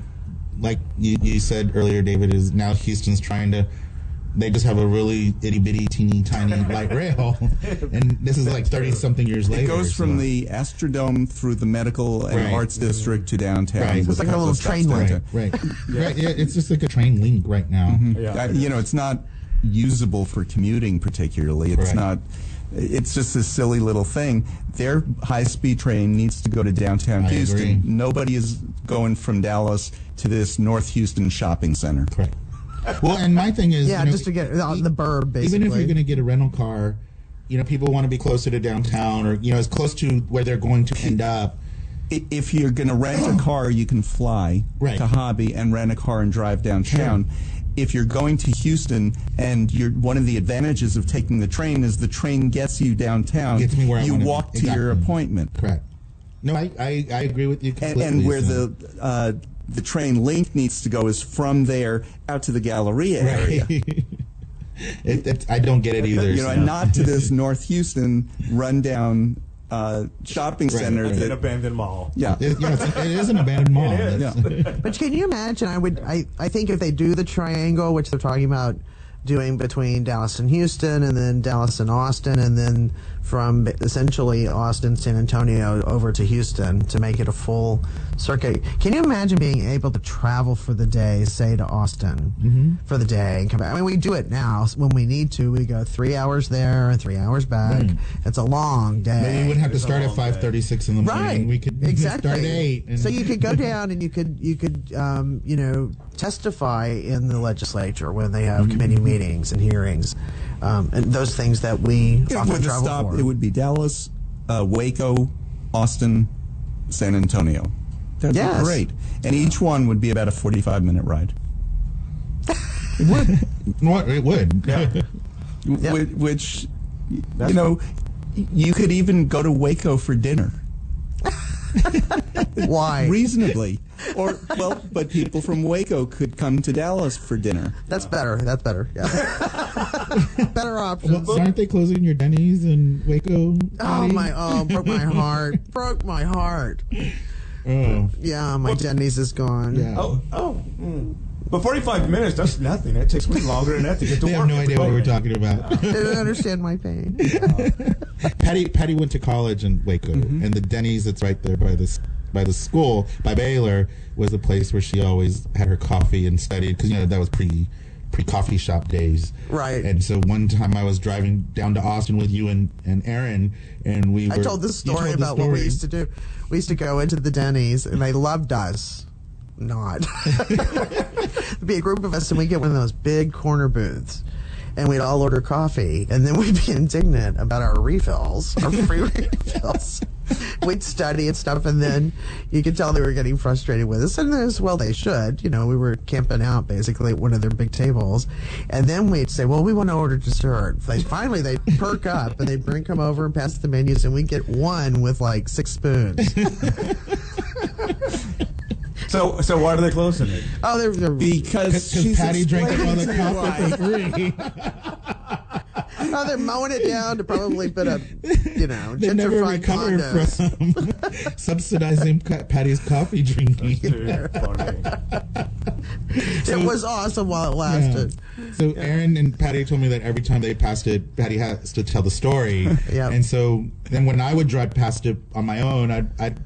[SPEAKER 3] like you said earlier, David, is now Houston's trying to, they just have a really itty-bitty, teeny-tiny light rail. And this is like 30-something years later.
[SPEAKER 2] It goes from the Astrodome through the medical and arts district to downtown.
[SPEAKER 3] Right.
[SPEAKER 5] It's like a little train link.
[SPEAKER 3] Right. Right. Yeah, it's just like a train link right now.
[SPEAKER 4] Yeah.
[SPEAKER 2] It's not usable for commuting particularly. It's not. It's just this silly little thing. Their high-speed train needs to go to downtown Houston.
[SPEAKER 3] Agree.
[SPEAKER 2] Nobody is going from Dallas to this North Houston shopping center.
[SPEAKER 3] Correct. Well, and my thing is,
[SPEAKER 5] just to get the burb, basically.
[SPEAKER 3] Even if you're going to get a rental car, people want to be closer to downtown or as close to where they're going to end up.
[SPEAKER 2] If you're going to rent a car, you can fly to Hobby and rent a car and drive downtown. Sure. If you're going to Houston and one of the advantages of taking the train is the train gets you downtown, you walk to your appointment.
[SPEAKER 3] Correct. No, I agree with you completely.
[SPEAKER 2] And where the train link needs to go is from there out to the Galleria area.
[SPEAKER 3] I don't get it either.
[SPEAKER 2] And not to this North Houston rundown shopping center.
[SPEAKER 4] It's an abandoned mall.
[SPEAKER 2] Yeah.
[SPEAKER 3] It is an abandoned mall.
[SPEAKER 4] It is.
[SPEAKER 5] But can you imagine, I think if they do the triangle, which they're talking about doing between Dallas and Houston, and then Dallas and Austin, and then from essentially Austin, San Antonio over to Houston to make it a full circuit. Can you imagine being able to travel for the day, say to Austin for the day and come back? I mean, we do it now when we need to. We go 3 hours there and 3 hours back. It's a long day.
[SPEAKER 3] Maybe we wouldn't have to start at 5:36 in the morning.
[SPEAKER 5] Right.
[SPEAKER 3] We could start at 8.
[SPEAKER 5] So you could go down and you could testify in the legislature when they have committee meetings and hearings, and those things that we often travel for.
[SPEAKER 2] It would be Dallas, Waco, Austin, San Antonio. That'd be great. And each one would be about a 45-minute ride.
[SPEAKER 3] It would. It would.
[SPEAKER 4] Yeah.
[SPEAKER 2] Which, you could even go to Waco for dinner.
[SPEAKER 5] Why?
[SPEAKER 2] Reasonably. But people from Waco could come to Dallas for dinner.
[SPEAKER 5] That's better. Yeah. Better options.
[SPEAKER 3] Well, aren't they closing your Denny's in Waco?
[SPEAKER 5] Broke my heart.
[SPEAKER 3] Oh.
[SPEAKER 5] Yeah, my Denny's is gone.
[SPEAKER 3] Yeah.
[SPEAKER 4] But 45 minutes, that's nothing. That takes me longer than that to get to
[SPEAKER 3] They
[SPEAKER 4] work.
[SPEAKER 3] have no idea what we're talking about.
[SPEAKER 5] They don't understand my pain.
[SPEAKER 3] Patty went to college in Waco, and the Denny's that's right there by the school, by Baylor, was the place where she always had her coffee and studied, because that was pre-coffee shop days.
[SPEAKER 5] Right.
[SPEAKER 3] And so one time I was driving down to Austin with you and Aaron, and I
[SPEAKER 5] told this story about what we used to do. We used to go into the Denny's, and they loved us. Not. There'd be a group of us, and we'd get one of those big corner booths, and we'd all order coffee, and then we'd be indignant about our refills, our free refills. We'd study and stuff, and then you could tell they were getting frustrated with us, and as well they should. We were camping out basically at one of their big tables, and then we'd say, well, we want to order dessert. Finally, they'd perk up, and they'd come over and pass the menus, and we'd get one with like 6 spoons.
[SPEAKER 4] So why are they closing it?
[SPEAKER 5] Oh, they're
[SPEAKER 2] because
[SPEAKER 3] Patty drank up all the coffee for free.
[SPEAKER 5] Oh, they're mowing it down to probably put a
[SPEAKER 3] They never
[SPEAKER 5] gentrified
[SPEAKER 3] recovered
[SPEAKER 5] condos.
[SPEAKER 3] from subsidizing Patty's coffee drinking.
[SPEAKER 4] Dude, funny.
[SPEAKER 5] It was awesome while it lasted.
[SPEAKER 3] So Aaron and Patty told me that every time they passed it, Patty has to tell the story.
[SPEAKER 5] Yep.
[SPEAKER 3] And so then when I would drive past it on my own, I'd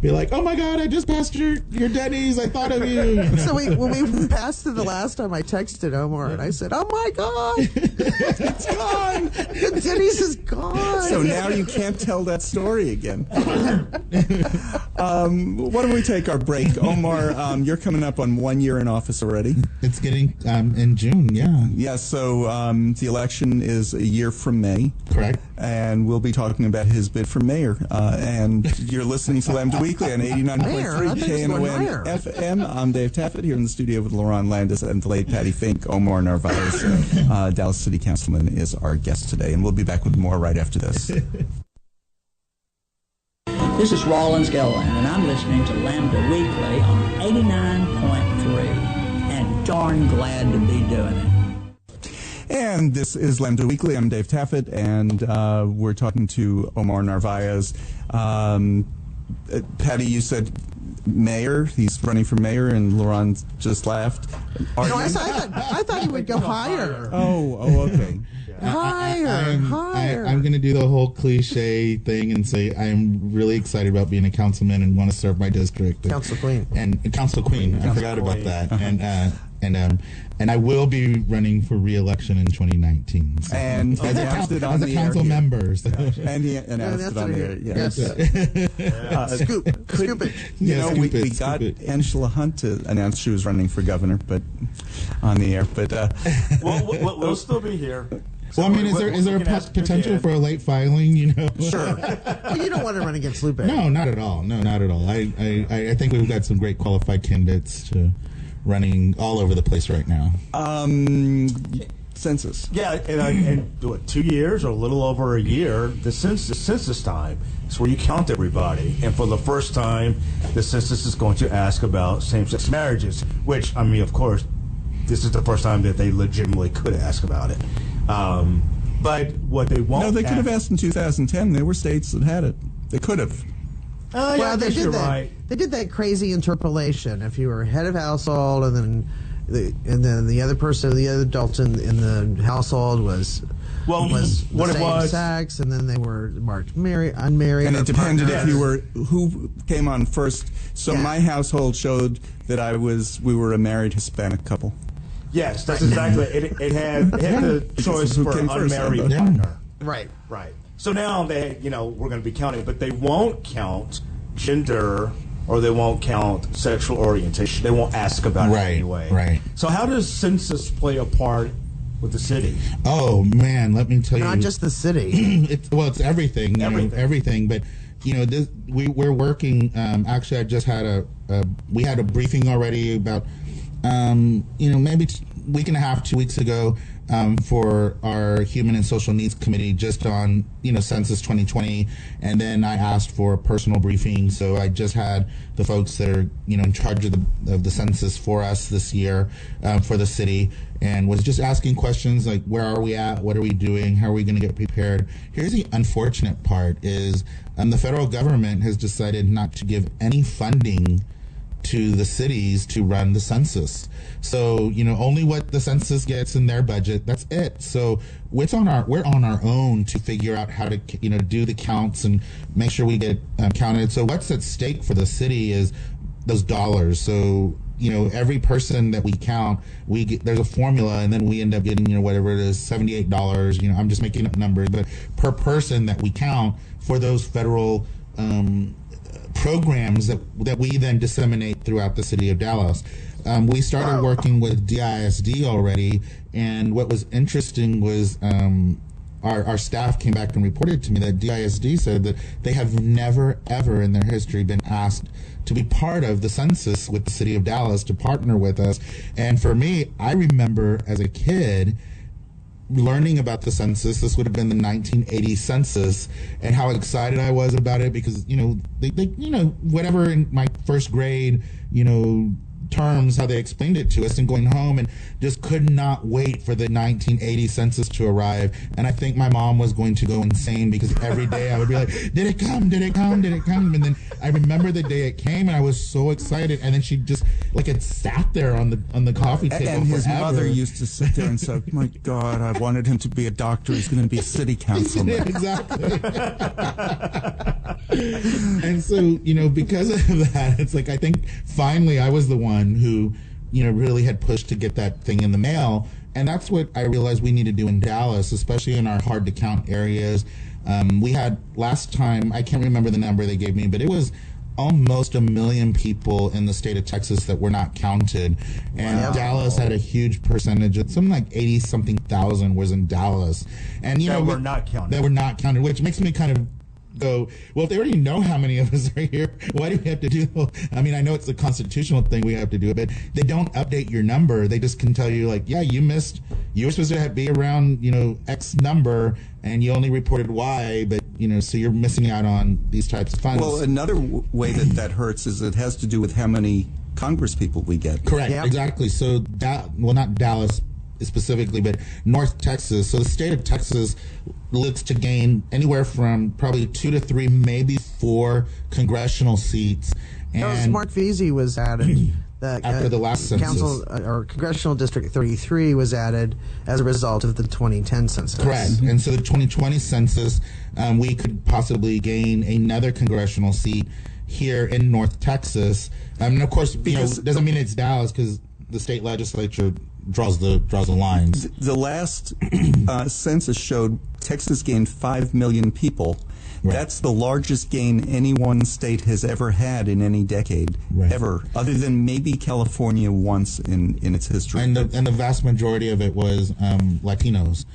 [SPEAKER 3] be like, "Oh my God, I just passed your Denny's. I thought of you."
[SPEAKER 5] So when we passed it the last time, I texted Omar and I said, "Oh my God, it's gone. The Denny's is gone."
[SPEAKER 2] So now you can't tell that story again. Why don't we take our break? Omar, you're coming up on 1 year in office already.
[SPEAKER 3] It's getting in June, yeah.
[SPEAKER 2] Yeah, so the election is a year from May.
[SPEAKER 3] Correct.
[SPEAKER 2] And we'll be talking about his bid for mayor. And you're listening to Lambda Weekly on 89.3 KNON FM. I'm Dave Taffet here in the studio with Lerone Landis and the late Patti Fink. Omar Narvaez, Dallas City Councilman, is our guest today. And we'll be back with more right after this.
[SPEAKER 6] This is Rollins Gilliland, and I'm listening to Lambda Weekly on 89.3, and darn glad to be doing it.
[SPEAKER 2] And this is Lambda Weekly. I'm Dave Taffet, and we're talking to Omar Narvaez. Patty, you said mayor. He's running for mayor, and Laurent just laughed.
[SPEAKER 5] I thought he would go higher.
[SPEAKER 2] Oh, okay.
[SPEAKER 5] Higher.
[SPEAKER 3] I'm going to do the whole cliche thing and say I'm really excited about being a councilman and want to serve my district.
[SPEAKER 5] Council Queen.
[SPEAKER 3] And Council Queen. I forgot about that. And I will be running for re-election in 2019. So.
[SPEAKER 2] And announced it on
[SPEAKER 3] as a
[SPEAKER 2] the
[SPEAKER 3] council
[SPEAKER 2] air.
[SPEAKER 3] member. So.
[SPEAKER 2] And he announced it on the air.
[SPEAKER 5] Yes. Scoop it.
[SPEAKER 2] We got Angela Hunt to announce she was running for governor, but on the air. But
[SPEAKER 4] we'll still be here.
[SPEAKER 3] Well, I mean, is there a potential for a late filing?
[SPEAKER 2] Sure.
[SPEAKER 5] Well, you don't want to run against Lupe.
[SPEAKER 3] No, not at all. No, not at all. I think we've got some great qualified candidates running all over the place right now.
[SPEAKER 2] Census.
[SPEAKER 4] Yeah, and 2 years or a little over a year, the census time is where you count everybody. And for the first time, the census is going to ask about same-sex marriages, which, I mean, of course, this is the first time that they legitimately could ask about it. But what they won't...
[SPEAKER 2] No, they could have asked in 2010. There were states that had it. They could have.
[SPEAKER 5] Well, they did that.
[SPEAKER 4] Right.
[SPEAKER 5] They did that crazy interpolation. If you were head of household, and then the other person, the other adult in the household was the same sex, and then they were marked unmarried,
[SPEAKER 2] and it depended
[SPEAKER 5] partners.
[SPEAKER 2] if you were who came on first. So my household showed that we were a married Hispanic couple.
[SPEAKER 4] Yes, that's exactly it. It had the choice for unmarried partner.
[SPEAKER 5] Right.
[SPEAKER 4] So now we're going to be counting, but they won't count gender or they won't count sexual orientation. They won't ask about it anyway.
[SPEAKER 3] Right.
[SPEAKER 4] So how does census play a part with the city?
[SPEAKER 3] Oh man, let me tell you.
[SPEAKER 5] Not just the city.
[SPEAKER 3] It's everything. Everything. But we're working. Actually, I just had we had a briefing already about maybe a week and a half, 2 weeks ago, for our Human and Social Needs Committee, just on Census 2020, and then I asked for a personal briefing. So I just had the folks that are in charge of the census for us this year, for the city, and was just asking questions like, where are we at? What are we doing? How are we going to get prepared? Here's the unfortunate part: is the federal government has decided not to give any funding to the cities to run the census. So, only what the census gets in their budget, that's it. So we're on our own to figure out how to, do the counts and make sure we get counted. So what's at stake for the city is those dollars. So, every person that we count, there's a formula, and then we end up getting, whatever it is, $78, I'm just making up numbers, but per person that we count for those federal programs that we then disseminate throughout the city of Dallas. We started working with DISD already, and what was interesting was our staff came back and reported to me that DISD said that they have never, ever in their history been asked to be part of the census with the city of Dallas, to partner with us. And for me, I remember as a kid learning about the census. This would have been the 1980 census, and how excited I was about it because, they whatever in my first grade, terms how they explained it to us, and going home and just could not wait for the 1980 census to arrive. And I think my mom was going to go insane because every day I would be like, did it come? Did it come? Did it come? And then I remember the day it came, and I was so excited. And then she just like it sat there on the coffee table
[SPEAKER 2] and his
[SPEAKER 3] forever.
[SPEAKER 2] mother used to sit there and say, my God, I wanted him to be a doctor. He's going to be a city councilman.
[SPEAKER 3] Exactly. And so, you know, because of that, it's like I think finally I was the one who, you know, really had pushed to get that thing in the mail. And that's what I realized we need to do in Dallas, especially in our hard to count areas. We had last time, I can't remember the number they gave me, but it was almost 1 million people in the state of Texas that were not counted. And
[SPEAKER 5] Wow.
[SPEAKER 3] Dallas had a huge percentage, something like 80-something thousand was in Dallas. And, you
[SPEAKER 4] That
[SPEAKER 3] know,
[SPEAKER 4] were not counted.
[SPEAKER 3] That were not counted, which makes me kind of go, well, if they already know how many of us are here, why do we have to do? I mean, I know it's a constitutional thing we have to do it, but they don't update your number. They just can tell you, like, yeah, you missed, you were supposed to be around, you know, X number, and you only reported Y, but, you know, so you're missing out on these types of funds.
[SPEAKER 2] Well, another way that hurts is it has to do with how many Congress people we get.
[SPEAKER 3] Correct,
[SPEAKER 5] Yep.
[SPEAKER 3] exactly. So, well, not Dallas specifically, but North Texas. So the state of Texas looks to gain anywhere from probably 2 to 3, maybe 4 congressional seats. And
[SPEAKER 5] Mark Veazey was added.
[SPEAKER 3] After the last census.
[SPEAKER 5] Council or Congressional District 33 was added as a result of the 2010 census.
[SPEAKER 3] correct. And so the 2020 census, we could possibly gain another congressional seat here in North Texas. And of course, you know, doesn't mean it's Dallas because the state legislature draws the lines.
[SPEAKER 2] The last census showed Texas gained 5 million people.
[SPEAKER 3] Right.
[SPEAKER 2] That's the largest gain any one state has ever had in any decade,
[SPEAKER 3] Right.
[SPEAKER 2] ever, other than maybe California once in its history.
[SPEAKER 3] And the vast majority of it was Latinos.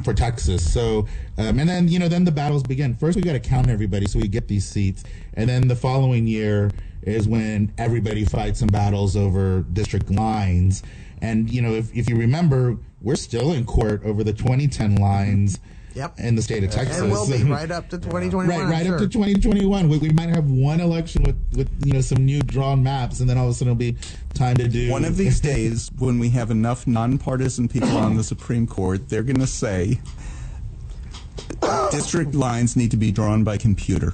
[SPEAKER 3] For Texas. So, and then, you know, then the battles begin. First, we got to count everybody so we get these seats. And then the following year is when everybody fights some battles over district lines. And, you know, if you remember, we're still in court over the 2010 lines.
[SPEAKER 5] Yep.
[SPEAKER 3] In the state of Texas.
[SPEAKER 5] And will be right up to 2021.
[SPEAKER 3] Right
[SPEAKER 5] sure.
[SPEAKER 3] up to 2021. We might have one election with you know, some new drawn maps, and then all of a sudden it'll be time to do.
[SPEAKER 2] One of these days, when we have enough nonpartisan people on the Supreme Court, they're going to say district lines need to be drawn by computer.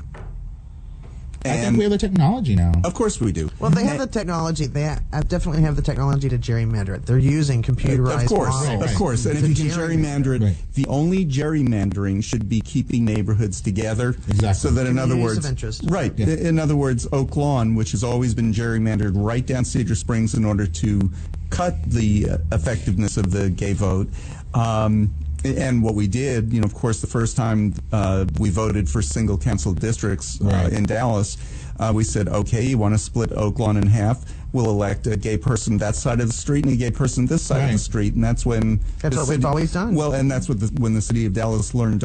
[SPEAKER 3] I think we have the technology now.
[SPEAKER 2] Of course we do.
[SPEAKER 5] Well, they have the technology. They definitely have the technology to gerrymander it. They're using computerized
[SPEAKER 2] Of course,
[SPEAKER 5] models.
[SPEAKER 2] of course. And if
[SPEAKER 5] to
[SPEAKER 2] you can gerrymander it,
[SPEAKER 3] Right.
[SPEAKER 2] the only gerrymandering should be keeping neighborhoods together.
[SPEAKER 3] Exactly.
[SPEAKER 2] So that, in other
[SPEAKER 5] Communities
[SPEAKER 2] words,
[SPEAKER 5] of interest.
[SPEAKER 2] right.
[SPEAKER 3] Yeah.
[SPEAKER 2] In other words, Oak Lawn, which has always been gerrymandered right down Cedar Springs in order to cut the effectiveness of the gay vote. And what we did, you know, of course, the first time we voted for single council districts
[SPEAKER 3] Right.
[SPEAKER 2] in Dallas, we said, okay, you want to split Oak Lawn in half? We'll elect a gay person that side of the street and a gay person this side of the
[SPEAKER 3] Right.
[SPEAKER 2] street, and that's when
[SPEAKER 5] That's
[SPEAKER 2] the
[SPEAKER 5] what we've always done.
[SPEAKER 2] Well, and that's what when the city of Dallas learned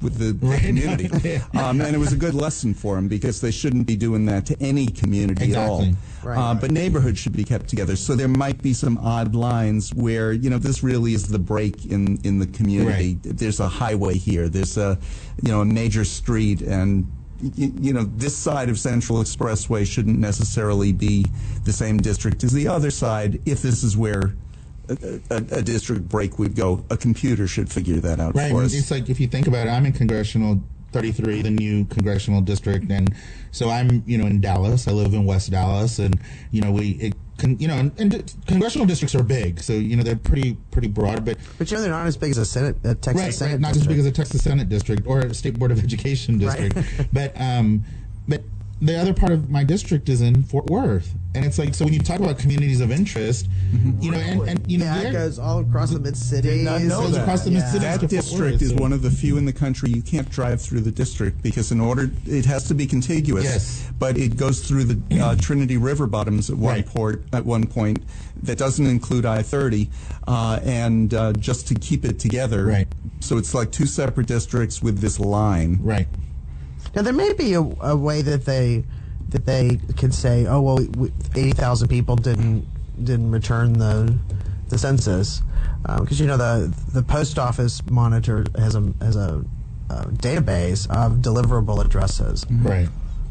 [SPEAKER 2] with the community, and it was a good lesson for them because they shouldn't be doing that to any community at all.
[SPEAKER 3] Exactly.
[SPEAKER 5] Right.
[SPEAKER 2] But neighborhoods should be kept together. So there might be some odd lines where, you know, this really is the break in the community.
[SPEAKER 3] Right.
[SPEAKER 2] There's a highway here. There's a major street, and you know, this side of Central Expressway shouldn't necessarily be the same district as the other side. If this is where a district break would go, a computer should figure that out
[SPEAKER 3] Right.
[SPEAKER 2] for us.
[SPEAKER 3] It's like, if you think about it, I'm in Congressional 33, the new congressional district, and so I'm, you know, in Dallas. I live in West Dallas, and you know, and congressional districts are big, so you know they're pretty broad, but
[SPEAKER 5] But you know, they're not as big as a Texas Senate.
[SPEAKER 3] right, not as
[SPEAKER 5] district.
[SPEAKER 3] big as a Texas Senate district or a State Board of Education district, but the other part of my district is in Fort Worth, and it's like, so when you talk about communities of interest, you know, and you know,
[SPEAKER 5] Yeah, it goes all across the mid-cities.
[SPEAKER 4] not know
[SPEAKER 3] goes
[SPEAKER 4] that.
[SPEAKER 3] across the mid-cities to
[SPEAKER 2] That
[SPEAKER 3] Fort
[SPEAKER 2] district
[SPEAKER 3] Worth,
[SPEAKER 2] is
[SPEAKER 3] so-
[SPEAKER 2] one of the few in the country you can't drive through the district because it has to be contiguous.
[SPEAKER 3] Yes.
[SPEAKER 2] But it goes through the Trinity River bottoms at
[SPEAKER 3] Right.
[SPEAKER 2] one point. That doesn't include I-30, and just to keep it together.
[SPEAKER 3] Right.
[SPEAKER 2] So it's like two separate districts with this line.
[SPEAKER 3] Right.
[SPEAKER 5] Now there may be a way that they can say, oh well, 80,000 people didn't return the census, because you know the post office monitor has a database of deliverable addresses.
[SPEAKER 3] Right.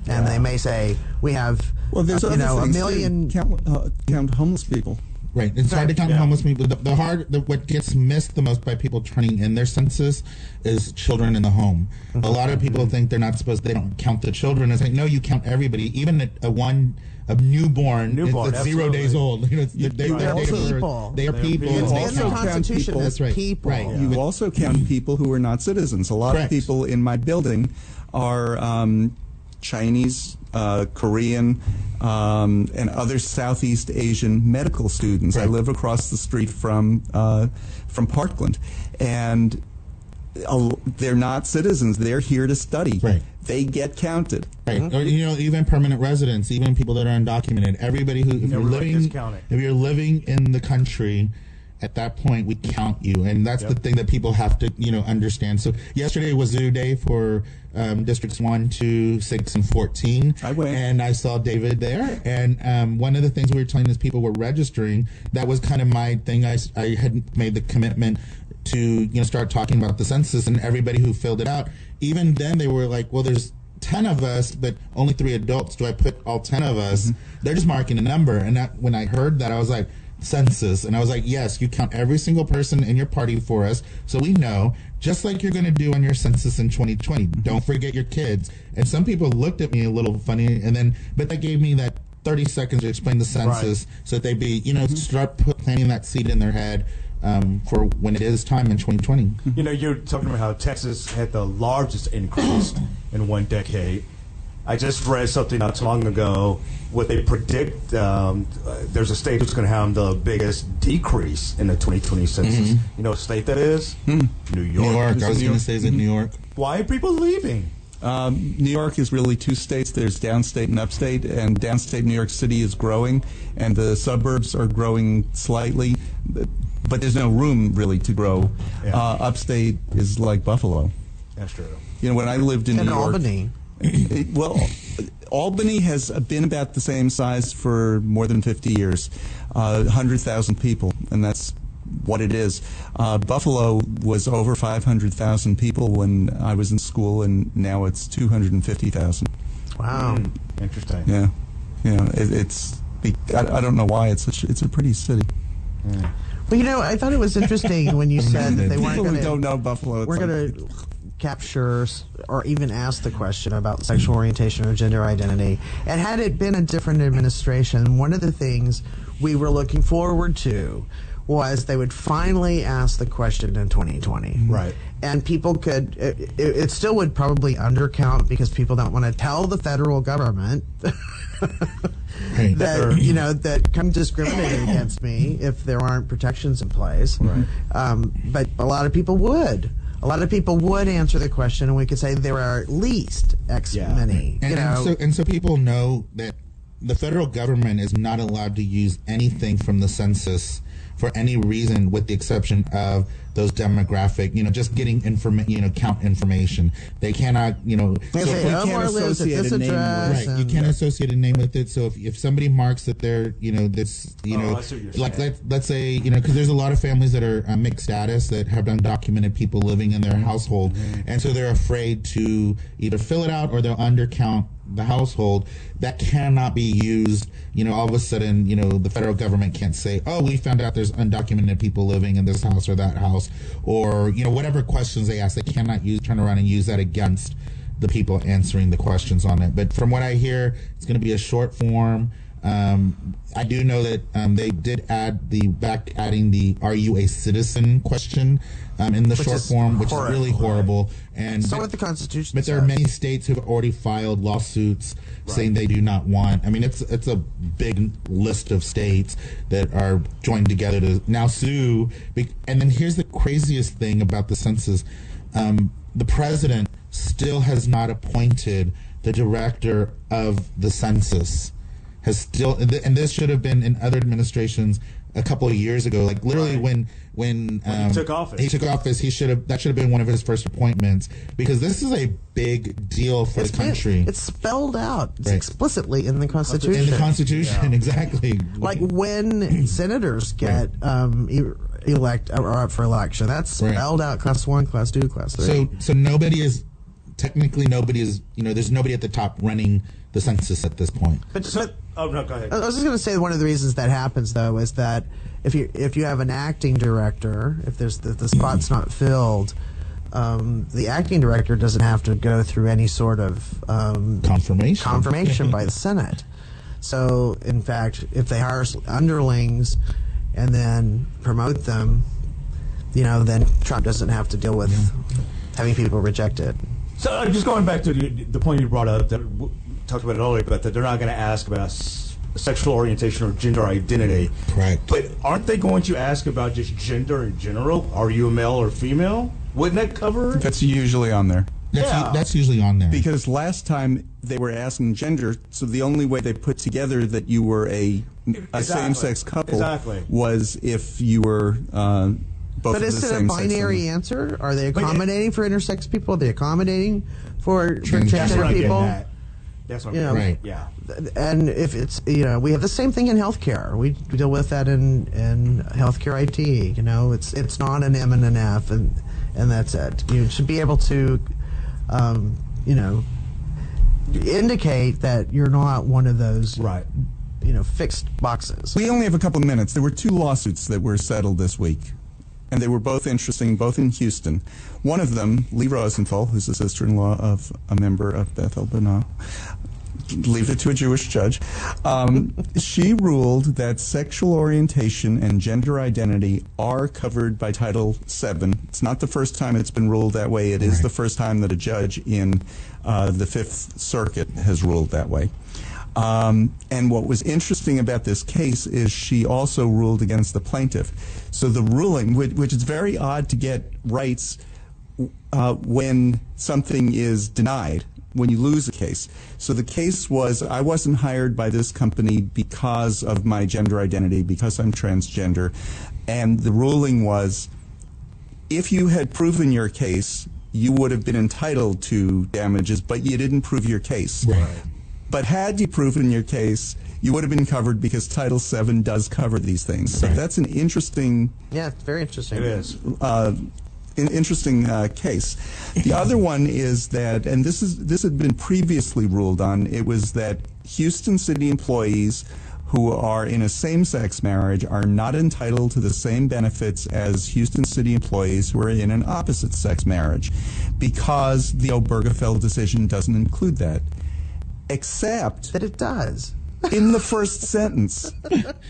[SPEAKER 5] and they may say we have,
[SPEAKER 2] there's
[SPEAKER 5] a
[SPEAKER 2] things
[SPEAKER 5] million.
[SPEAKER 2] too. Count homeless people.
[SPEAKER 3] Right, it's hard to count homeless people. What gets missed the most by people turning in their census is children in the home. A lot of people think they don't count the children. It's like, no, you count everybody, even a newborn that's 0 days old. They are people. They are people.
[SPEAKER 5] It's in the Constitution.
[SPEAKER 3] That's right.
[SPEAKER 5] People.
[SPEAKER 3] Right.
[SPEAKER 2] You also count people who are not citizens. A lot of people in my building are Chinese, Korean, and other Southeast Asian medical students. I live across the street from Parkland, and they're not citizens. They're here to study.
[SPEAKER 3] Right.
[SPEAKER 2] They get counted.
[SPEAKER 3] Right. Or, even permanent residents, even people that are undocumented. Everybody who, if you're living in the country, at that point we count you, and that's the thing that people have to understand. So yesterday was Zoo Day for districts 1, 2, 6, and 14.
[SPEAKER 2] I went,
[SPEAKER 3] and I saw David there. And one of the things we were telling is people were registering. That was kind of my thing. I had made the commitment to start talking about the census, and everybody who filled it out, even then they were like, well, there's 10 of us, but only 3 adults. Do I put all 10 of us? They're just marking a number. And when I heard that, I was like, census. And I was like, yes, you count every single person in your party for us, so we know, just like you're going to do on your census in 2020. Don't forget your kids. And some people looked at me a little funny, but that gave me that 30 seconds to explain the census, so that they start planting that seed in their head for when it is time in 2020.
[SPEAKER 4] You're talking about how Texas had the largest increase in 1 decade. I just read something not too long ago what they predict. There's a state that's going to have the biggest decrease in the 2020 census. You know what state that is? New York.
[SPEAKER 3] New York. I was going to say, is it New York?
[SPEAKER 4] Why are people leaving?
[SPEAKER 2] New York is really 2 states. There's downstate and upstate, and downstate New York City is growing, and the suburbs are growing slightly, but there's no room really to grow. Upstate is like Buffalo.
[SPEAKER 4] That's true.
[SPEAKER 2] When I lived in New York,
[SPEAKER 5] Albany.
[SPEAKER 2] Albany has been about the same size for more than 50 years, 100,000 people, and that's what it is. Buffalo was over 500,000 people when I was in school, and now it's 250,000.
[SPEAKER 5] Wow.
[SPEAKER 4] Interesting.
[SPEAKER 2] Yeah. I don't know why it's a pretty city.
[SPEAKER 5] Yeah. Well, I thought it was interesting when you said that they weren't going to.
[SPEAKER 2] People who don't know Buffalo.
[SPEAKER 5] We're going to capture or even ask the question about sexual orientation or gender identity. And had it been a different administration, one of the things we were looking forward to was they would finally ask the question in 2020.
[SPEAKER 4] Right.
[SPEAKER 5] And people could, it still would probably undercount because people don't want to tell the federal government that, that come discriminating against me if there aren't protections in place.
[SPEAKER 4] Right.
[SPEAKER 5] But a lot of people would. A lot of people would answer the question, and we could say there are at least X many.
[SPEAKER 3] And so people know that the federal government is not allowed to use anything from the census for any reason, with the exception of those demographic, just getting count information. They cannot,
[SPEAKER 5] Omar lives at this address.
[SPEAKER 3] Right, you can't associate a name with it. So if somebody marks that they're, this, let's say, because there's a lot of families that are mixed status that have undocumented people living in their household, and so they're afraid to either fill it out or they'll undercount the household. That cannot be used. All of a sudden, the federal government can't say, oh, we found out there's undocumented people living in this house or that house, or whatever questions they ask. They cannot turn around and use that against the people answering the questions on it. But from what I hear, it's going to be a short form. I do know that they did adding the "Are you a citizen?" question in the short form, which is really horrible. And
[SPEAKER 5] so with the Constitution,
[SPEAKER 3] but there are many states who have already filed lawsuits saying they do not want. I mean, it's a big list of states that are joined together to now sue. And then here's the craziest thing about the census: the president still has not appointed the director of the census. And this should have been in other administrations a couple of years ago. Like literally when
[SPEAKER 4] he took office,
[SPEAKER 3] that should have been one of his first appointments, because this is a big deal for the country.
[SPEAKER 5] It's spelled out explicitly in the Constitution.
[SPEAKER 3] In the Constitution, exactly.
[SPEAKER 5] Like when senators get elect or up for election, that's spelled out: Class 1, Class 2, Class 3.
[SPEAKER 3] So nobody is technically nobody is, there's nobody at the top running the census at this point.
[SPEAKER 4] Oh no, go ahead.
[SPEAKER 5] I was just going to say one of the reasons that happens though is that if you have an acting director, if there's the spot's not filled, the acting director doesn't have to go through any sort of confirmation by the Senate. So in fact, if they hire underlings and then promote them, then Trump doesn't have to deal with having people rejected.
[SPEAKER 4] So just going back to the point you brought up, that we talked about it earlier, but that they're not going to ask about sexual orientation or gender identity.
[SPEAKER 3] Correct.
[SPEAKER 4] But aren't they going to ask about just gender in general? Are you a male or female? Wouldn't that cover it?
[SPEAKER 2] That's usually on there.
[SPEAKER 3] That's usually on there.
[SPEAKER 2] Because last time they were asking gender, so the only way they put together that you were a same-sex couple was if you were both of the same sex.
[SPEAKER 5] But is it a binary answer? Are they accommodating for intersex people? Are they accommodating for transgender people?
[SPEAKER 4] That's what I'm getting
[SPEAKER 3] right.
[SPEAKER 4] Yeah.
[SPEAKER 5] And if it's, we have the same thing in healthcare. We deal with that in healthcare IT. It's not an M and an F, and that's it. You should be able to, indicate that you're not one of those,
[SPEAKER 4] right.
[SPEAKER 5] Fixed boxes.
[SPEAKER 2] We only have a couple of minutes. There were 2 lawsuits that were settled this week, and they were both interesting, both in Houston. One of them, Lee Rosenthal, who's the sister-in-law of a member of Beth-El Bana, leave it to a Jewish judge, she ruled that sexual orientation and gender identity are covered by Title VII. It's not the first time it's been ruled that way. It is the first time that a judge in the Fifth Circuit has ruled that way. And what was interesting about this case is she also ruled against the plaintiff. So the ruling, which is very odd to get rights when something is denied, when you lose a case. So the case was, I wasn't hired by this company because of my gender identity, because I'm transgender. And the ruling was, if you had proven your case, you would have been entitled to damages, but you didn't prove your case.
[SPEAKER 3] Right.
[SPEAKER 2] But had you proven your case, you would have been covered because Title VII does cover these things. So that's an interesting...
[SPEAKER 5] Yeah, it's very interesting.
[SPEAKER 4] It is.
[SPEAKER 2] An interesting case. The other one is that, and this had been previously ruled on, it was that Houston city employees who are in a same-sex marriage are not entitled to the same benefits as Houston city employees who are in an opposite-sex marriage, because the Obergefell decision doesn't include that. Except
[SPEAKER 5] that it does.
[SPEAKER 2] In the first sentence,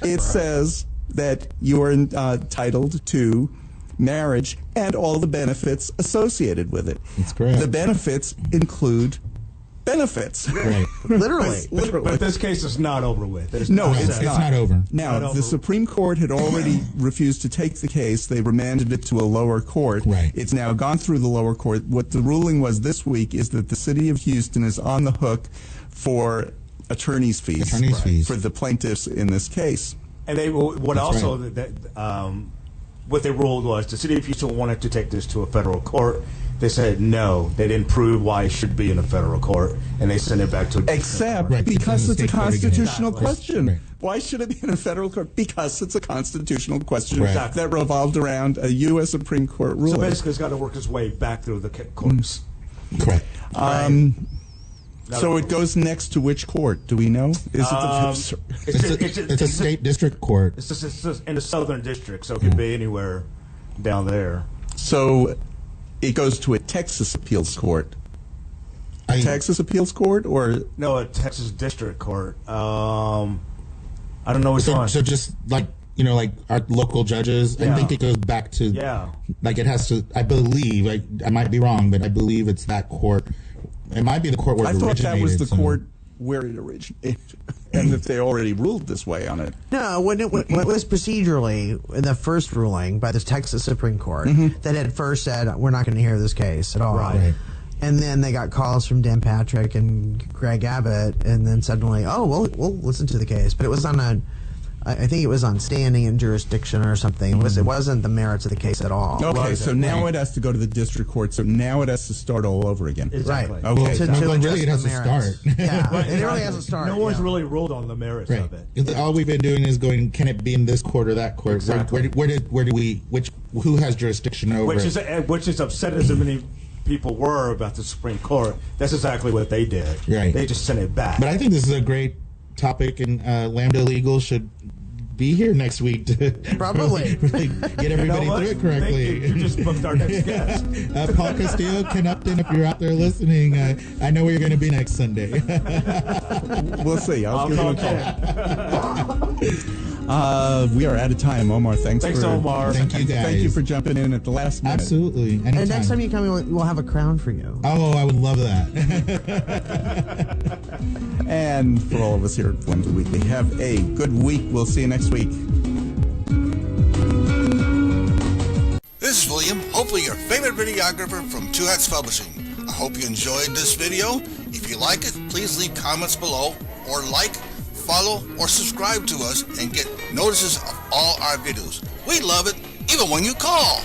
[SPEAKER 2] it says that you are entitled to marriage and all the benefits associated with it.
[SPEAKER 3] That's correct.
[SPEAKER 2] The benefits include benefits.
[SPEAKER 3] Right.
[SPEAKER 5] Literally.
[SPEAKER 4] But this case is not over with.
[SPEAKER 2] It's not
[SPEAKER 3] over.
[SPEAKER 2] Now, the Supreme Court had already refused to take the case. They remanded it to a lower court.
[SPEAKER 3] Right.
[SPEAKER 2] It's now gone through the lower court. What the ruling was this week is that the city of Houston is on the hook for attorney's fees for the plaintiffs in this case.
[SPEAKER 4] And they what they ruled was the city of Houston wanted to take this to a federal court. They said no. They didn't prove why it should be in a federal court, and they sent it back to
[SPEAKER 2] except because it's a constitutional question. Right. Why should it be in a federal court? Because it's a constitutional question that revolved around a U.S. Supreme Court ruling.
[SPEAKER 4] So basically, it's got to work its way back through the courts.
[SPEAKER 3] Correct.
[SPEAKER 2] So it goes next to which court? Do we know? Is it
[SPEAKER 3] it's a state district court.
[SPEAKER 4] It's in the Southern District, so it could be anywhere down there.
[SPEAKER 2] So it goes to a Texas appeals court. Texas appeals court, or
[SPEAKER 4] no, a Texas district court. I don't know which one.
[SPEAKER 3] So just like like our local judges. I think it goes back to like it has to. I believe I might be wrong, but I believe it's that court. It might be the court where it originated. I thought that was
[SPEAKER 2] the court where it originated, and that they already ruled this way on it.
[SPEAKER 5] No, when it was procedurally in the first ruling by the Texas Supreme Court that had first said, we're not going to hear this case at all.
[SPEAKER 3] Right.
[SPEAKER 5] And then they got calls from Dan Patrick and Greg Abbott, and then suddenly, we'll listen to the case. But it was on I think it was on standing and jurisdiction or something. It wasn't the merits of the case at all.
[SPEAKER 2] Okay, so now it has to go to the district court. So now it has to start all over again.
[SPEAKER 4] Exactly.
[SPEAKER 5] Right.
[SPEAKER 2] Okay.
[SPEAKER 3] Really, it has to start.
[SPEAKER 5] Yeah, it really has to start.
[SPEAKER 4] No one's really ruled on the merits of it.
[SPEAKER 3] All we've been doing is going, can it be in this court or that court?
[SPEAKER 4] Exactly.
[SPEAKER 3] Who has jurisdiction over
[SPEAKER 4] which has upset as many people were about the Supreme Court, that's exactly what they did.
[SPEAKER 3] Right.
[SPEAKER 4] They just sent it back.
[SPEAKER 3] But I think this is a great topic, and Lambda Legal should be here next week to
[SPEAKER 5] Probably.
[SPEAKER 3] really get everybody through it correctly.
[SPEAKER 4] You just booked our next guest.
[SPEAKER 3] Paul Castillo, Upton, if you're out there listening, I know where you're going to be next Sunday.
[SPEAKER 2] We'll see. I'll give you a
[SPEAKER 4] call.
[SPEAKER 2] We are out of time. Omar, thanks
[SPEAKER 4] Omar.
[SPEAKER 3] Thank you, guys.
[SPEAKER 2] Thank you for jumping in at the last minute.
[SPEAKER 3] Absolutely. Anytime.
[SPEAKER 5] And next time you come, we'll have a crown for you.
[SPEAKER 3] Oh, I would love that.
[SPEAKER 2] And for all of us here at Lambda Weekly, have a good week. We'll see you next week.
[SPEAKER 1] This is William, hopefully your favorite videographer from Two Hats Publishing. I hope you enjoyed this video. If you like it, please leave comments below, or like, follow, or subscribe to us and get notices of all our videos. We love it, even when you call.